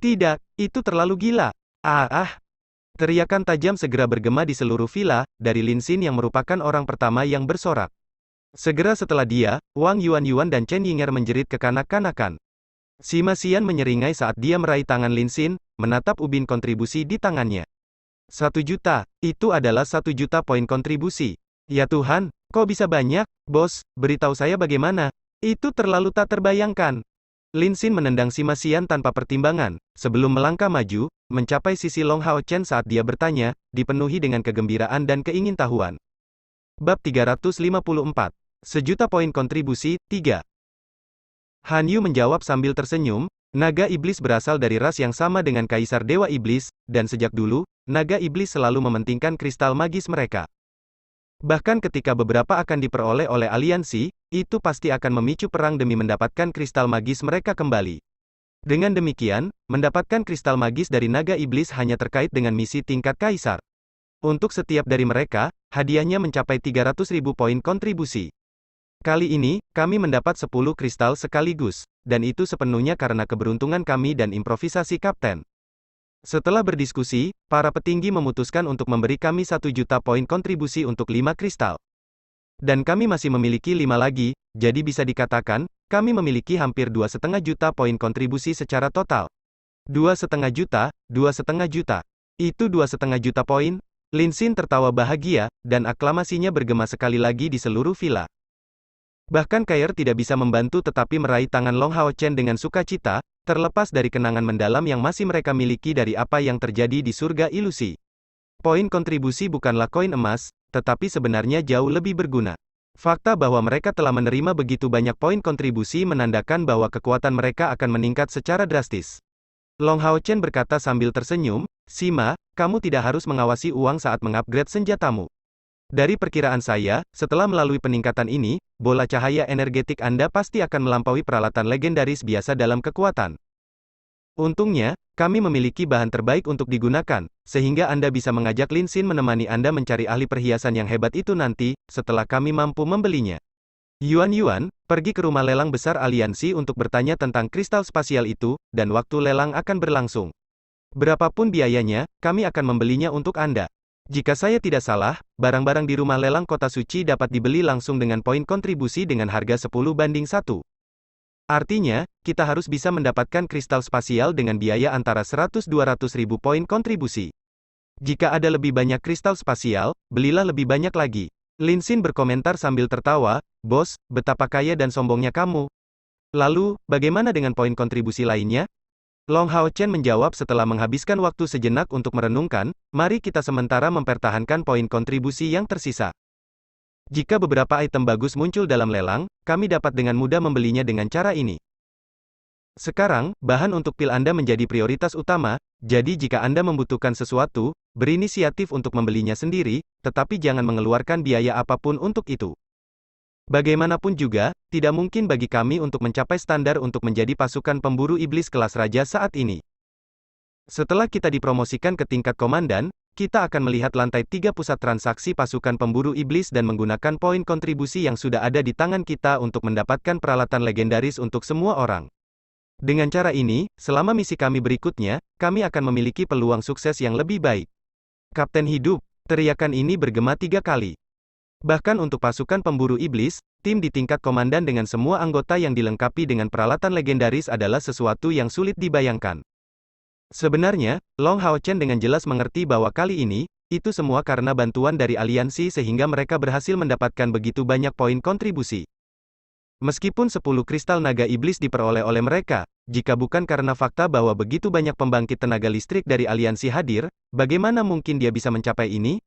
Tidak, itu terlalu gila. Teriakan tajam segera bergema di seluruh villa, dari Lin Xin yang merupakan orang pertama yang bersorak. Segera setelah dia, Wang Yuan dan Chen Yinger menjerit kekanak-kanakan. Sima Xian menyeringai saat dia meraih tangan Lin Xin, menatap ubin kontribusi di tangannya. 1 juta, itu adalah 1 juta poin kontribusi. Ya Tuhan, kok bisa banyak, bos, beritahu saya bagaimana. Itu terlalu tak terbayangkan. Lin Xin menendang Sima Xian tanpa pertimbangan, sebelum melangkah maju, mencapai sisi Long Hao Chen saat dia bertanya, dipenuhi dengan kegembiraan dan keingintahuan. Bab 354. 1 juta poin kontribusi, 3. Han Yu menjawab sambil tersenyum, naga iblis berasal dari ras yang sama dengan Kaisar Dewa Iblis, dan sejak dulu, naga iblis selalu mementingkan kristal magis mereka. Bahkan ketika beberapa akan diperoleh oleh aliansi, itu pasti akan memicu perang demi mendapatkan kristal magis mereka kembali. Dengan demikian, mendapatkan kristal magis dari naga iblis hanya terkait dengan misi tingkat kaisar. Untuk setiap dari mereka, hadiahnya mencapai 300.000 poin kontribusi. Kali ini, kami mendapat 10 kristal sekaligus, dan itu sepenuhnya karena keberuntungan kami dan improvisasi kapten. Setelah berdiskusi, para petinggi memutuskan untuk memberi kami 1 juta poin kontribusi untuk 5 kristal. Dan kami masih memiliki 5 lagi, jadi bisa dikatakan, kami memiliki hampir 2,5 juta poin kontribusi secara total. 2,5 juta, 2,5 juta. Itu 2,5 juta poin? Lin Xin tertawa bahagia, dan aklamasinya bergema sekali lagi di seluruh villa. Bahkan Kair tidak bisa membantu tetapi meraih tangan Long Hao Chen dengan sukacita, terlepas dari kenangan mendalam yang masih mereka miliki dari apa yang terjadi di surga ilusi. Poin kontribusi bukanlah koin emas, tetapi sebenarnya jauh lebih berguna. Fakta bahwa mereka telah menerima begitu banyak poin kontribusi menandakan bahwa kekuatan mereka akan meningkat secara drastis. Long Hao Chen berkata sambil tersenyum, Sima, kamu tidak harus mengawasi uang saat mengupgrade senjatamu. Dari perkiraan saya, setelah melalui peningkatan ini, bola cahaya energetik Anda pasti akan melampaui peralatan legendaris biasa dalam kekuatan. Untungnya, kami memiliki bahan terbaik untuk digunakan, sehingga Anda bisa mengajak Lin Xin menemani Anda mencari ahli perhiasan yang hebat itu nanti, setelah kami mampu membelinya. Yuan, pergi ke rumah lelang besar aliansi untuk bertanya tentang kristal spasial itu, dan waktu lelang akan berlangsung. Berapapun biayanya, kami akan membelinya untuk Anda. Jika saya tidak salah, barang-barang di rumah lelang kota suci dapat dibeli langsung dengan poin kontribusi dengan harga 10:1. Artinya, kita harus bisa mendapatkan kristal spasial dengan biaya antara 100-200 ribu poin kontribusi. Jika ada lebih banyak kristal spasial, belilah lebih banyak lagi. Lin Xin berkomentar sambil tertawa, bos, betapa kaya dan sombongnya kamu. Lalu, bagaimana dengan poin kontribusi lainnya? Long Hao Chen menjawab setelah menghabiskan waktu sejenak untuk merenungkan, mari kita sementara mempertahankan poin kontribusi yang tersisa. Jika beberapa item bagus muncul dalam lelang, kami dapat dengan mudah membelinya dengan cara ini. Sekarang, bahan untuk pil Anda menjadi prioritas utama, jadi jika Anda membutuhkan sesuatu, berinisiatif untuk membelinya sendiri, tetapi jangan mengeluarkan biaya apapun untuk itu. Bagaimanapun juga, tidak mungkin bagi kami untuk mencapai standar untuk menjadi pasukan pemburu iblis kelas raja saat ini. Setelah kita dipromosikan ke tingkat komandan, kita akan melihat lantai 3 pusat transaksi pasukan pemburu iblis dan menggunakan poin kontribusi yang sudah ada di tangan kita untuk mendapatkan peralatan legendaris untuk semua orang. Dengan cara ini, selama misi kami berikutnya, kami akan memiliki peluang sukses yang lebih baik. Kapten hidup, teriakan ini bergema 3 kali. Bahkan untuk pasukan pemburu iblis, tim di tingkat komandan dengan semua anggota yang dilengkapi dengan peralatan legendaris adalah sesuatu yang sulit dibayangkan. Sebenarnya, Long Hao Chen dengan jelas mengerti bahwa kali ini, itu semua karena bantuan dari aliansi sehingga mereka berhasil mendapatkan begitu banyak poin kontribusi. Meskipun 10 kristal naga iblis diperoleh oleh mereka, jika bukan karena fakta bahwa begitu banyak pembangkit tenaga listrik dari aliansi hadir, bagaimana mungkin dia bisa mencapai ini?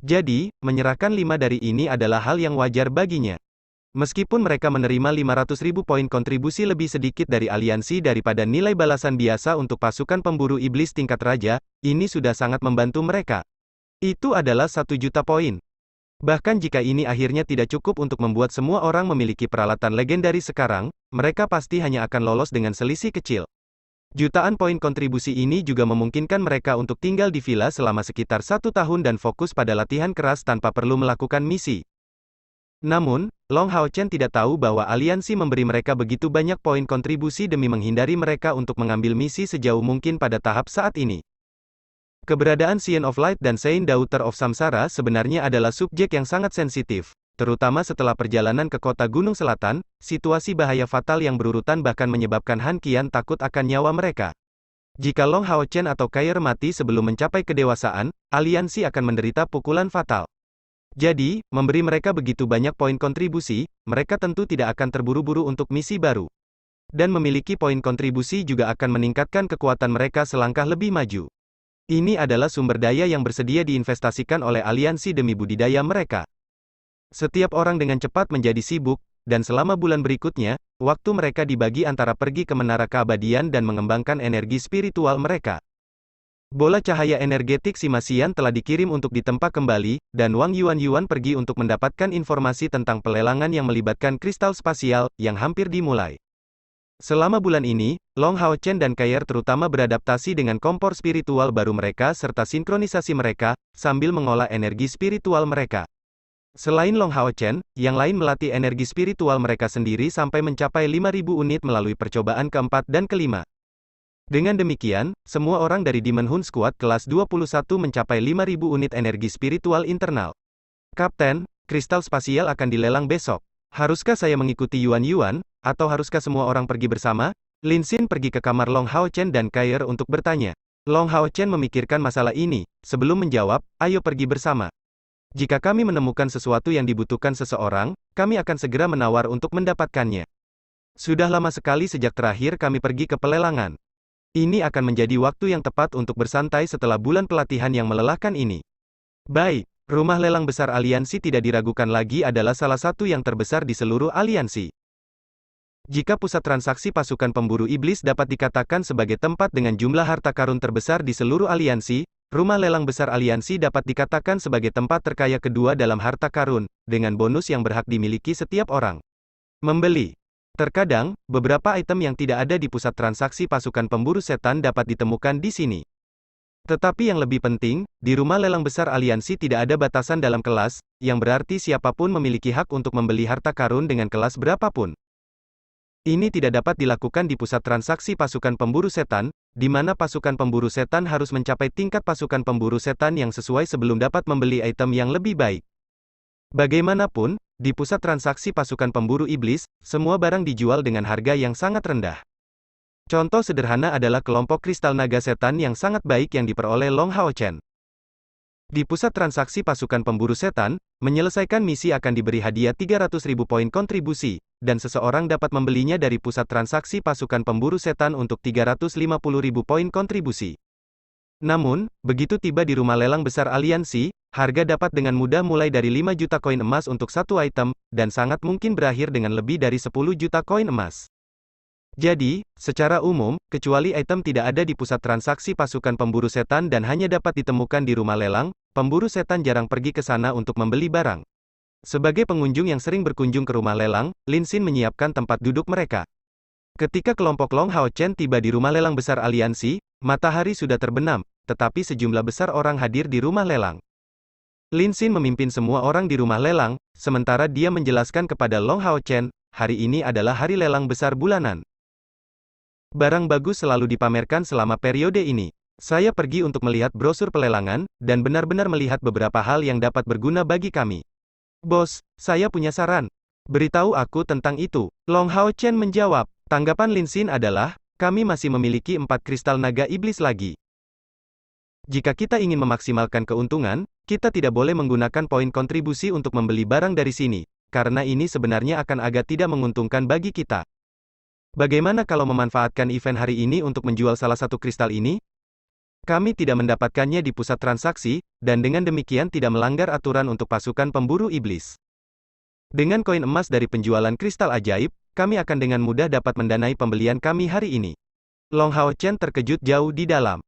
Jadi, menyerahkan 5 dari ini adalah hal yang wajar baginya. Meskipun mereka menerima 500.000 poin kontribusi lebih sedikit dari aliansi daripada nilai balasan biasa untuk pasukan pemburu iblis tingkat raja, ini sudah sangat membantu mereka. Itu adalah 1 juta poin. Bahkan jika ini akhirnya tidak cukup untuk membuat semua orang memiliki peralatan legendaris sekarang, mereka pasti hanya akan lolos dengan selisih kecil. Jutaan poin kontribusi ini juga memungkinkan mereka untuk tinggal di villa selama sekitar 1 tahun dan fokus pada latihan keras tanpa perlu melakukan misi. Namun, Long Hao Chen tidak tahu bahwa aliansi memberi mereka begitu banyak poin kontribusi demi menghindari mereka untuk mengambil misi sejauh mungkin pada tahap saat ini. Keberadaan Scion of Light dan Saint Daughter of Samsara sebenarnya adalah subjek yang sangat sensitif. Terutama setelah perjalanan ke kota Gunung Selatan, situasi bahaya fatal yang berurutan bahkan menyebabkan Han Qian takut akan nyawa mereka. Jika Long Hao Chen atau Kair mati sebelum mencapai kedewasaan, aliansi akan menderita pukulan fatal. Jadi, memberi mereka begitu banyak poin kontribusi, mereka tentu tidak akan terburu-buru untuk misi baru. Dan memiliki poin kontribusi juga akan meningkatkan kekuatan mereka selangkah lebih maju. Ini adalah sumber daya yang bersedia diinvestasikan oleh aliansi demi budidaya mereka. Setiap orang dengan cepat menjadi sibuk, dan selama bulan berikutnya, waktu mereka dibagi antara pergi ke menara keabadian dan mengembangkan energi spiritual mereka. Bola cahaya energetik Simasian telah dikirim untuk ditempa kembali, dan Wang Yuan pergi untuk mendapatkan informasi tentang pelelangan yang melibatkan kristal spasial, yang hampir dimulai. Selama bulan ini, Long Hao Chen dan Kair terutama beradaptasi dengan kompor spiritual baru mereka serta sinkronisasi mereka, sambil mengolah energi spiritual mereka. Selain Long Hao Chen, yang lain melatih energi spiritual mereka sendiri sampai mencapai 5.000 unit melalui percobaan keempat dan kelima. Dengan demikian, semua orang dari Demon Hun Squad kelas 21 mencapai 5.000 unit energi spiritual internal. Kapten, kristal spasial akan dilelang besok. Haruskah saya mengikuti Yuan, atau haruskah semua orang pergi bersama? Lin Xin pergi ke kamar Long Hao Chen dan Kair untuk bertanya. Long Hao Chen memikirkan masalah ini, sebelum menjawab, ayo pergi bersama. Jika kami menemukan sesuatu yang dibutuhkan seseorang, kami akan segera menawar untuk mendapatkannya. Sudah lama sekali sejak terakhir kami pergi ke pelelangan. Ini akan menjadi waktu yang tepat untuk bersantai setelah bulan pelatihan yang melelahkan ini. Baik, rumah lelang besar aliansi tidak diragukan lagi adalah salah satu yang terbesar di seluruh aliansi. Jika pusat transaksi pasukan pemburu iblis dapat dikatakan sebagai tempat dengan jumlah harta karun terbesar di seluruh aliansi, rumah lelang besar aliansi dapat dikatakan sebagai tempat terkaya kedua dalam harta karun, dengan bonus yang berhak dimiliki setiap orang. Membeli. Terkadang, beberapa item yang tidak ada di pusat transaksi pasukan pemburu setan dapat ditemukan di sini. Tetapi yang lebih penting, di rumah lelang besar aliansi tidak ada batasan dalam kelas, yang berarti siapapun memiliki hak untuk membeli harta karun dengan kelas berapapun. Ini tidak dapat dilakukan di pusat transaksi pasukan pemburu setan, di mana pasukan pemburu setan harus mencapai tingkat pasukan pemburu setan yang sesuai sebelum dapat membeli item yang lebih baik. Bagaimanapun, di pusat transaksi pasukan pemburu iblis, semua barang dijual dengan harga yang sangat rendah. Contoh sederhana adalah kelompok kristal naga setan yang sangat baik yang diperoleh Long Hao Chen. Di pusat transaksi pasukan pemburu setan, menyelesaikan misi akan diberi hadiah 300.000 poin kontribusi, dan seseorang dapat membelinya dari pusat transaksi pasukan pemburu setan untuk 350.000 poin kontribusi. Namun, begitu tiba di rumah lelang besar aliansi, harga dapat dengan mudah mulai dari 5 juta koin emas untuk satu item, dan sangat mungkin berakhir dengan lebih dari 10 juta koin emas. Jadi, secara umum, kecuali item tidak ada di pusat transaksi pasukan pemburu setan dan hanya dapat ditemukan di rumah lelang, pemburu setan jarang pergi ke sana untuk membeli barang. Sebagai pengunjung yang sering berkunjung ke rumah lelang, Lin Xin menyiapkan tempat duduk mereka. Ketika kelompok Long Hao Chen tiba di rumah lelang besar aliansi, matahari sudah terbenam, tetapi sejumlah besar orang hadir di rumah lelang. Lin Xin memimpin semua orang di rumah lelang, sementara dia menjelaskan kepada Long Hao Chen, hari ini adalah hari lelang besar bulanan. Barang bagus selalu dipamerkan selama periode ini. Saya pergi untuk melihat brosur pelelangan, dan benar-benar melihat beberapa hal yang dapat berguna bagi kami. Bos, saya punya saran. Beritahu aku tentang itu. Long Hao Chen menjawab. Tanggapan Lin Xin adalah, kami masih memiliki 4 kristal naga iblis lagi. Jika kita ingin memaksimalkan keuntungan, kita tidak boleh menggunakan poin kontribusi untuk membeli barang dari sini, karena ini sebenarnya akan agak tidak menguntungkan bagi kita. Bagaimana kalau memanfaatkan event hari ini untuk menjual salah satu kristal ini? Kami tidak mendapatkannya di pusat transaksi, dan dengan demikian tidak melanggar aturan untuk pasukan pemburu iblis. Dengan koin emas dari penjualan kristal ajaib, kami akan dengan mudah dapat mendanai pembelian kami hari ini. Long Hao Chen terkejut jauh di dalam.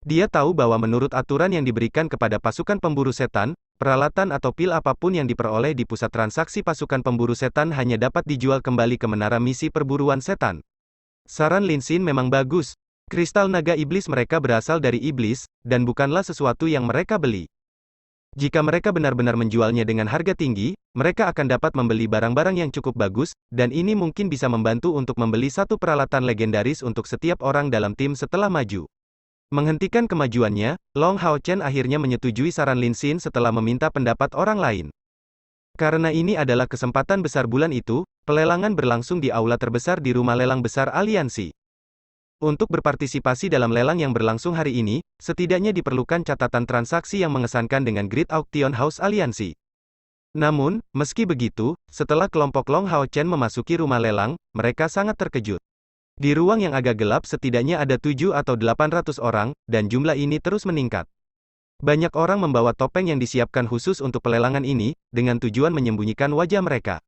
Dia tahu bahwa menurut aturan yang diberikan kepada pasukan pemburu setan, peralatan atau pil apapun yang diperoleh di pusat transaksi pasukan pemburu setan hanya dapat dijual kembali ke menara misi perburuan setan. Saran Lin Xin memang bagus. Kristal naga iblis mereka berasal dari iblis, dan bukanlah sesuatu yang mereka beli. Jika mereka benar-benar menjualnya dengan harga tinggi, mereka akan dapat membeli barang-barang yang cukup bagus, dan ini mungkin bisa membantu untuk membeli satu peralatan legendaris untuk setiap orang dalam tim setelah maju. Menghentikan kemajuannya, Long Hao Chen akhirnya menyetujui saran Lin Xin setelah meminta pendapat orang lain. Karena ini adalah kesempatan besar bulan itu, pelelangan berlangsung di aula terbesar di rumah lelang besar aliansi. Untuk berpartisipasi dalam lelang yang berlangsung hari ini, setidaknya diperlukan catatan transaksi yang mengesankan dengan Great Auction House Aliansi. Namun, meski begitu, setelah kelompok Long Hao Chen memasuki rumah lelang, mereka sangat terkejut. Di ruang yang agak gelap setidaknya ada 7 atau 800 orang, dan jumlah ini terus meningkat. Banyak orang membawa topeng yang disiapkan khusus untuk pelelangan ini, dengan tujuan menyembunyikan wajah mereka.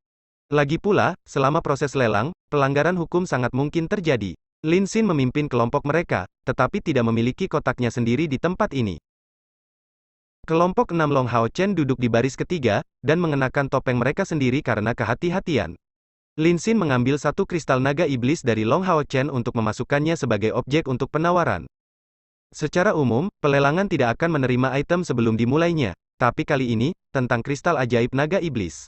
Lagi pula, selama proses lelang, pelanggaran hukum sangat mungkin terjadi. Lin Xin memimpin kelompok mereka, tetapi tidak memiliki kotaknya sendiri di tempat ini. Kelompok 6 Long Hao Chen duduk di baris ketiga, dan mengenakan topeng mereka sendiri karena kehati-hatian. Lin Xin mengambil satu kristal naga iblis dari Long Hao Chen untuk memasukkannya sebagai objek untuk penawaran. Secara umum, pelelangan tidak akan menerima item sebelum dimulainya, tapi kali ini, tentang kristal ajaib naga iblis.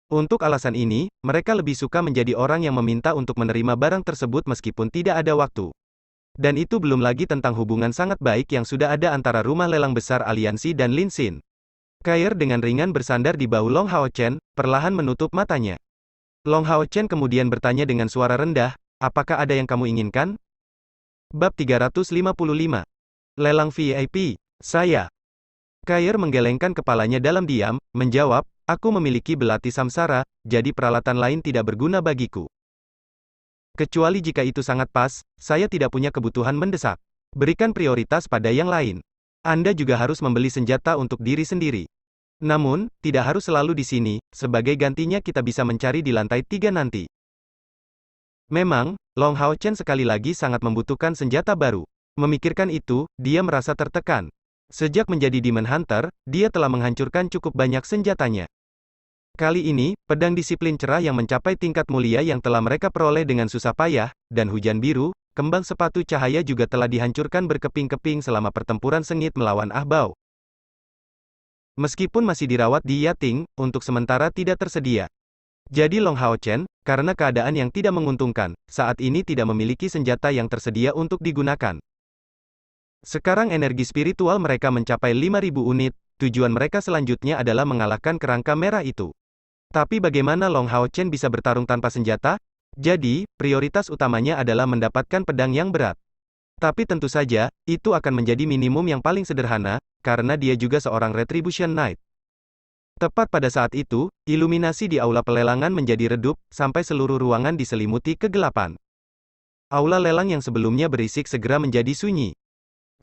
Untuk alasan ini, mereka lebih suka menjadi orang yang meminta untuk menerima barang tersebut meskipun tidak ada waktu. Dan itu belum lagi tentang hubungan sangat baik yang sudah ada antara rumah lelang besar aliansi dan Lin Xin. Kair dengan ringan bersandar di bahu Long Hao Chen, perlahan menutup matanya. Long Hao Chen kemudian bertanya dengan suara rendah, apakah ada yang kamu inginkan? Bab 355. Lelang VIP. Saya. Kair menggelengkan kepalanya dalam diam, menjawab, aku memiliki belati samsara, jadi peralatan lain tidak berguna bagiku. Kecuali jika itu sangat pas, saya tidak punya kebutuhan mendesak. Berikan prioritas pada yang lain. Anda juga harus membeli senjata untuk diri sendiri. Namun, tidak harus selalu di sini, sebagai gantinya kita bisa mencari di lantai 3 nanti. Memang, Long Hao Chen sekali lagi sangat membutuhkan senjata baru. Memikirkan itu, dia merasa tertekan. Sejak menjadi Demon Hunter, dia telah menghancurkan cukup banyak senjatanya. Kali ini, pedang disiplin cerah yang mencapai tingkat mulia yang telah mereka peroleh dengan susah payah, dan hujan biru, kembang sepatu cahaya juga telah dihancurkan berkeping-keping selama pertempuran sengit melawan Ahbao. Meskipun masih dirawat di Yating, untuk sementara tidak tersedia. Jadi Long Hao Chen, karena keadaan yang tidak menguntungkan, saat ini tidak memiliki senjata yang tersedia untuk digunakan. Sekarang energi spiritual mereka mencapai 5.000 unit, tujuan mereka selanjutnya adalah mengalahkan kerangka merah itu. Tapi bagaimana Long Hao Chen bisa bertarung tanpa senjata? Jadi, prioritas utamanya adalah mendapatkan pedang yang berat. Tapi tentu saja, itu akan menjadi minimum yang paling sederhana, karena dia juga seorang Retribution Knight. Tepat pada saat itu, iluminasi di aula pelelangan menjadi redup, sampai seluruh ruangan diselimuti kegelapan. Aula lelang yang sebelumnya berisik segera menjadi sunyi.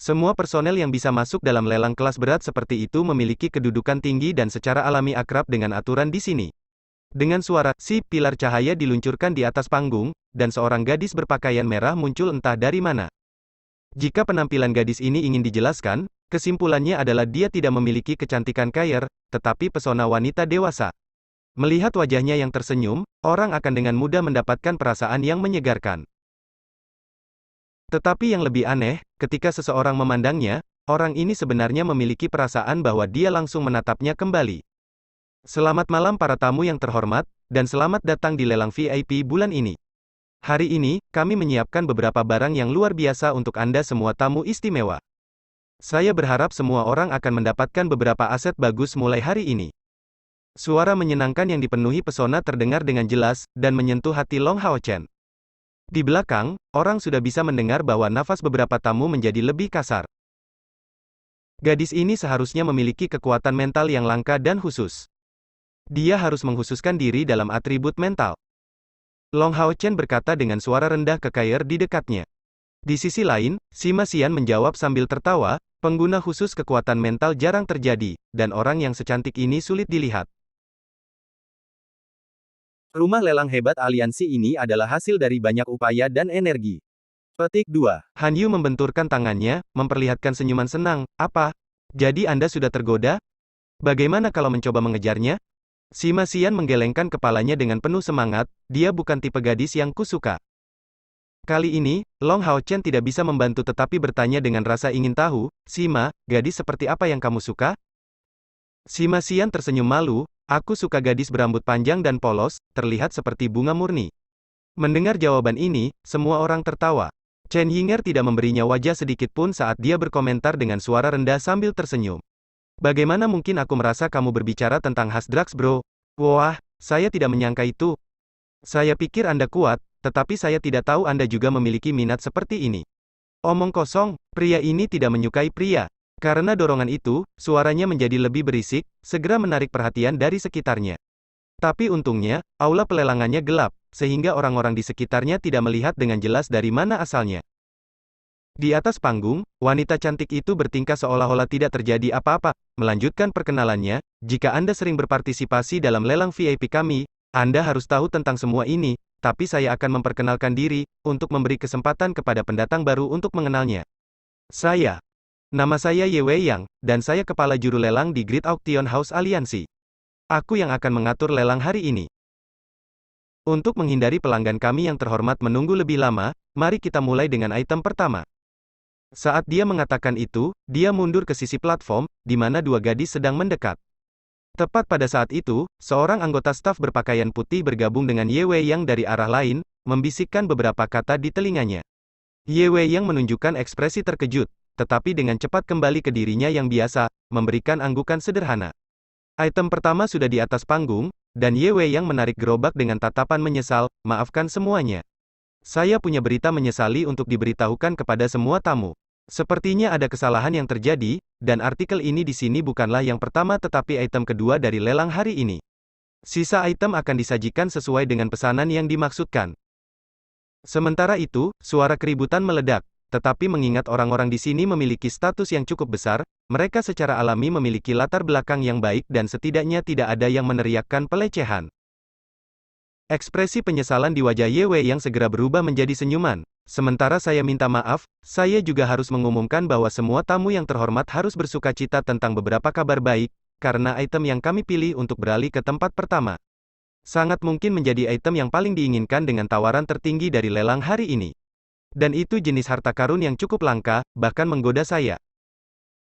Semua personel yang bisa masuk dalam lelang kelas berat seperti itu memiliki kedudukan tinggi dan secara alami akrab dengan aturan di sini. Dengan suara, si pilar cahaya diluncurkan di atas panggung, dan seorang gadis berpakaian merah muncul entah dari mana. Jika penampilan gadis ini ingin dijelaskan, kesimpulannya adalah dia tidak memiliki kecantikan Kair, tetapi pesona wanita dewasa. Melihat wajahnya yang tersenyum, orang akan dengan mudah mendapatkan perasaan yang menyegarkan. Tetapi yang lebih aneh, ketika seseorang memandangnya, orang ini sebenarnya memiliki perasaan bahwa dia langsung menatapnya kembali. Selamat malam para tamu yang terhormat, dan selamat datang di lelang VIP bulan ini. Hari ini, kami menyiapkan beberapa barang yang luar biasa untuk Anda semua tamu istimewa. Saya berharap semua orang akan mendapatkan beberapa aset bagus mulai hari ini. Suara menyenangkan yang dipenuhi pesona terdengar dengan jelas, dan menyentuh hati Long Hao Chen. Di belakang, orang sudah bisa mendengar bahwa nafas beberapa tamu menjadi lebih kasar. Gadis ini seharusnya memiliki kekuatan mental yang langka dan khusus. Dia harus mengkhususkan diri dalam atribut mental. Long Hao Chen berkata dengan suara rendah ke Kair di dekatnya. Di sisi lain, Sima Xian menjawab sambil tertawa, pengguna khusus kekuatan mental jarang terjadi, dan orang yang secantik ini sulit dilihat. Rumah lelang hebat aliansi ini adalah hasil dari banyak upaya dan energi. Petik 2. Han Yu membenturkan tangannya, memperlihatkan senyuman senang. Apa? Jadi Anda sudah tergoda? Bagaimana kalau mencoba mengejarnya? Sima Xian menggelengkan kepalanya dengan penuh semangat, dia bukan tipe gadis yang kusuka. Kali ini, Long Hao Chen tidak bisa membantu tetapi bertanya dengan rasa ingin tahu, Sima, gadis seperti apa yang kamu suka? Sima Xian tersenyum malu, aku suka gadis berambut panjang dan polos, terlihat seperti bunga murni. Mendengar jawaban ini, semua orang tertawa. Chen Yinger tidak memberinya wajah sedikit pun saat dia berkomentar dengan suara rendah sambil tersenyum. Bagaimana mungkin aku merasa kamu berbicara tentang Hasdrax bro? Wah, saya tidak menyangka itu. Saya pikir Anda kuat, tetapi saya tidak tahu Anda juga memiliki minat seperti ini. Omong kosong, pria ini tidak menyukai pria. Karena dorongan itu, suaranya menjadi lebih berisik, segera menarik perhatian dari sekitarnya. Tapi untungnya, aula pelelangannya gelap, sehingga orang-orang di sekitarnya tidak melihat dengan jelas dari mana asalnya. Di atas panggung, wanita cantik itu bertingkah seolah-olah tidak terjadi apa-apa, melanjutkan perkenalannya, jika Anda sering berpartisipasi dalam lelang VIP kami, Anda harus tahu tentang semua ini, tapi saya akan memperkenalkan diri, untuk memberi kesempatan kepada pendatang baru untuk mengenalnya. Nama saya Ye Wei Yang, dan saya kepala juru lelang di Great Auction House Aliansi. Aku yang akan mengatur lelang hari ini. Untuk menghindari pelanggan kami yang terhormat menunggu lebih lama, mari kita mulai dengan item pertama. Saat dia mengatakan itu, dia mundur ke sisi platform, di mana dua gadis sedang mendekat. Tepat pada saat itu, seorang anggota staf berpakaian putih bergabung dengan Ye Wei Yang dari arah lain, membisikkan beberapa kata di telinganya. Ye Wei Yang menunjukkan ekspresi terkejut, tetapi dengan cepat kembali ke dirinya yang biasa, memberikan anggukan sederhana. Item pertama sudah di atas panggung, dan Ye Wei Yang menarik gerobak dengan tatapan menyesal, maafkan semuanya. Saya punya berita menyesali untuk diberitahukan kepada semua tamu. Sepertinya ada kesalahan yang terjadi, dan artikel ini di sini bukanlah yang pertama tetapi item kedua dari lelang hari ini. Sisa item akan disajikan sesuai dengan pesanan yang dimaksudkan. Sementara itu, suara keributan meledak, tetapi mengingat orang-orang di sini memiliki status yang cukup besar, mereka secara alami memiliki latar belakang yang baik dan setidaknya tidak ada yang meneriakkan pelecehan. Ekspresi penyesalan di wajah Ye Wei yang segera berubah menjadi senyuman. Sementara saya minta maaf, saya juga harus mengumumkan bahwa semua tamu yang terhormat harus bersukacita tentang beberapa kabar baik, karena item yang kami pilih untuk beralih ke tempat pertama sangat mungkin menjadi item yang paling diinginkan dengan tawaran tertinggi dari lelang hari ini. Dan itu jenis harta karun yang cukup langka, bahkan menggoda saya.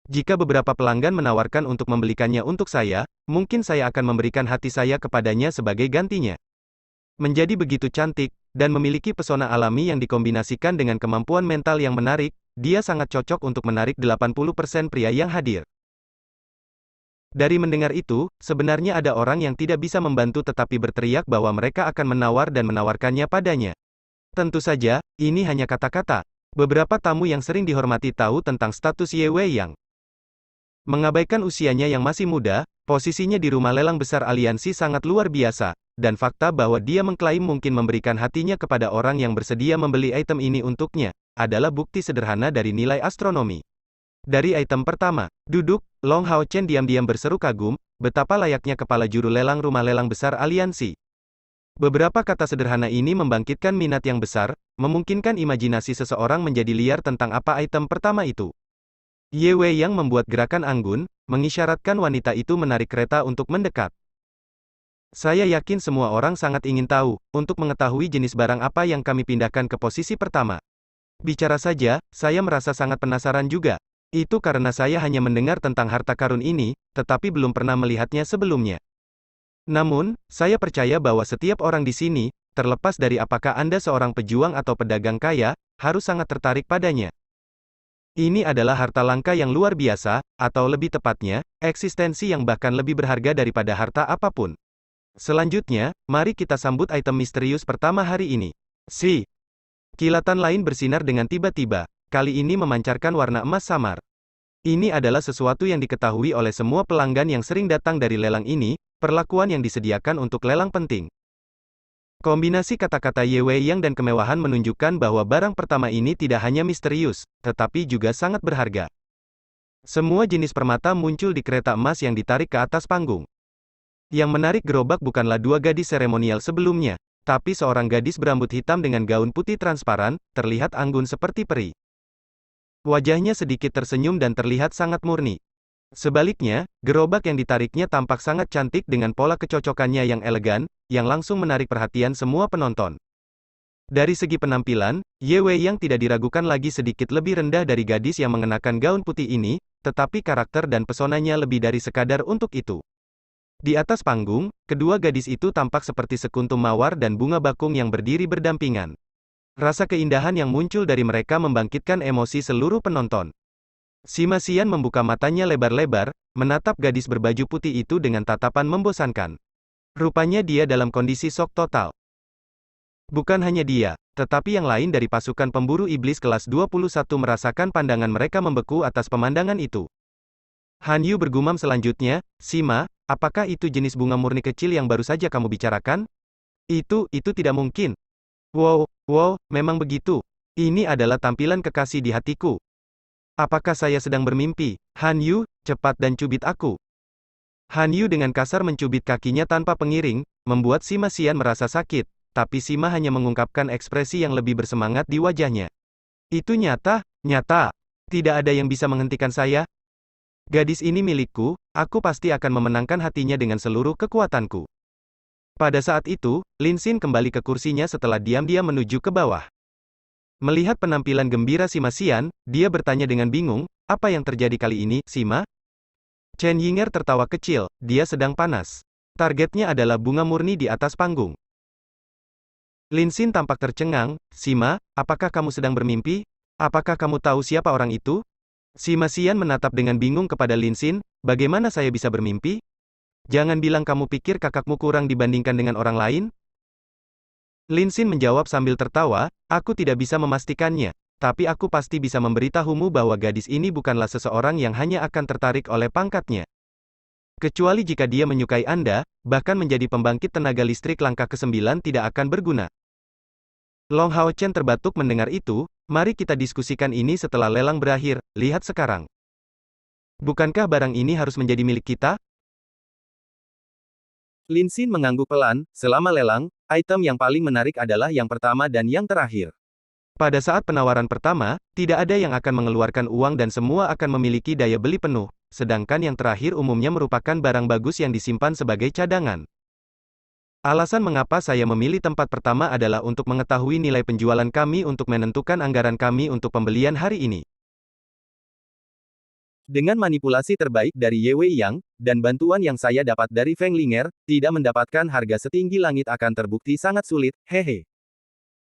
Jika beberapa pelanggan menawarkan untuk membelikannya untuk saya, mungkin saya akan memberikan hati saya kepadanya sebagai gantinya. Menjadi begitu cantik, dan memiliki pesona alami yang dikombinasikan dengan kemampuan mental yang menarik, dia sangat cocok untuk menarik 80% pria yang hadir. Dari mendengar itu, sebenarnya ada orang yang tidak bisa membantu tetapi berteriak bahwa mereka akan menawar dan menawarkannya padanya. Tentu saja, ini hanya kata-kata. Beberapa tamu yang sering dihormati tahu tentang status Ye Wei Yang. Mengabaikan usianya yang masih muda, posisinya di rumah lelang besar aliansi sangat luar biasa, dan fakta bahwa dia mengklaim mungkin memberikan hatinya kepada orang yang bersedia membeli item ini untuknya, adalah bukti sederhana dari nilai astronomi. Dari item pertama, duduk, Long Hao Chen diam-diam berseru kagum, betapa layaknya kepala juru lelang rumah lelang besar aliansi. Beberapa kata sederhana ini membangkitkan minat yang besar, memungkinkan imajinasi seseorang menjadi liar tentang apa item pertama itu. Ye Wei Yang membuat gerakan anggun, mengisyaratkan wanita itu menarik kereta untuk mendekat. Saya yakin semua orang sangat ingin tahu, untuk mengetahui jenis barang apa yang kami pindahkan ke posisi pertama. Bicara saja, saya merasa sangat penasaran juga. Itu karena saya hanya mendengar tentang harta karun ini, tetapi belum pernah melihatnya sebelumnya. Namun, saya percaya bahwa setiap orang di sini, terlepas dari apakah Anda seorang pejuang atau pedagang kaya, harus sangat tertarik padanya. Ini adalah harta langka yang luar biasa, atau lebih tepatnya, eksistensi yang bahkan lebih berharga daripada harta apapun. Selanjutnya, mari kita sambut item misterius pertama hari ini. Kilatan lain bersinar dengan tiba-tiba, kali ini memancarkan warna emas samar. Ini adalah sesuatu yang diketahui oleh semua pelanggan yang sering datang dari lelang ini, perlakuan yang disediakan untuk lelang penting. Kombinasi kata-kata Ye Wei Yang dan kemewahan menunjukkan bahwa barang pertama ini tidak hanya misterius, tetapi juga sangat berharga. Semua jenis permata muncul di kereta emas yang ditarik ke atas panggung. Yang menarik gerobak bukanlah dua gadis seremonial sebelumnya, tapi seorang gadis berambut hitam dengan gaun putih transparan, terlihat anggun seperti peri. Wajahnya sedikit tersenyum dan terlihat sangat murni. Sebaliknya, gerobak yang ditariknya tampak sangat cantik dengan pola kecocokannya yang elegan, yang langsung menarik perhatian semua penonton. Dari segi penampilan, Ye Wei yang tidak diragukan lagi sedikit lebih rendah dari gadis yang mengenakan gaun putih ini, tetapi karakter dan pesonanya lebih dari sekadar untuk itu. Di atas panggung, kedua gadis itu tampak seperti sekuntum mawar dan bunga bakung yang berdiri berdampingan. Rasa keindahan yang muncul dari mereka membangkitkan emosi seluruh penonton. Sima Xian membuka matanya lebar-lebar, menatap gadis berbaju putih itu dengan tatapan membosankan. Rupanya dia dalam kondisi shock total. Bukan hanya dia, tetapi yang lain dari pasukan pemburu iblis kelas 21 merasakan pandangan mereka membeku atas pemandangan itu. Han Yu bergumam selanjutnya, Sima, apakah itu jenis bunga murni kecil yang baru saja kamu bicarakan? Itu tidak mungkin. Wow, memang begitu. Ini adalah tampilan kekasih di hatiku. Apakah saya sedang bermimpi? Han Yu, cepat dan cubit aku. Han Yu dengan kasar mencubit kakinya tanpa pengiring, membuat Sima Xian merasa sakit, tapi Sima hanya mengungkapkan ekspresi yang lebih bersemangat di wajahnya. Itu nyata. Tidak ada yang bisa menghentikan saya. Gadis ini milikku, aku pasti akan memenangkan hatinya dengan seluruh kekuatanku. Pada saat itu, Lin Xin kembali ke kursinya setelah diam-diam menuju ke bawah. Melihat penampilan gembira Sima Xian, dia bertanya dengan bingung, apa yang terjadi kali ini, Sima? Chen Yinger tertawa kecil, dia sedang panas. Targetnya adalah bunga murni di atas panggung. Lin Xin tampak tercengang, Sima, apakah kamu sedang bermimpi? Apakah kamu tahu siapa orang itu? Sima Xian menatap dengan bingung kepada Lin Xin, bagaimana saya bisa bermimpi? Jangan bilang kamu pikir kakakmu kurang dibandingkan dengan orang lain? Lin Xin menjawab sambil tertawa, aku tidak bisa memastikannya, tapi aku pasti bisa memberitahumu bahwa gadis ini bukanlah seseorang yang hanya akan tertarik oleh pangkatnya. Kecuali jika dia menyukai Anda, bahkan menjadi pembangkit tenaga listrik langkah ke-9 tidak akan berguna. Long Hao Chen terbatuk mendengar itu, mari kita diskusikan ini setelah lelang berakhir, lihat sekarang. Bukankah barang ini harus menjadi milik kita? Lin Xin mengangguk pelan, selama lelang, item yang paling menarik adalah yang pertama dan yang terakhir. Pada saat penawaran pertama, tidak ada yang akan mengeluarkan uang dan semua akan memiliki daya beli penuh, sedangkan yang terakhir umumnya merupakan barang bagus yang disimpan sebagai cadangan. Alasan mengapa saya memilih tempat pertama adalah untuk mengetahui nilai penjualan kami untuk menentukan anggaran kami untuk pembelian hari ini. Dengan manipulasi terbaik dari Ye Wei Yang, dan bantuan yang saya dapat dari Feng Linger, tidak mendapatkan harga setinggi langit akan terbukti sangat sulit, hehe.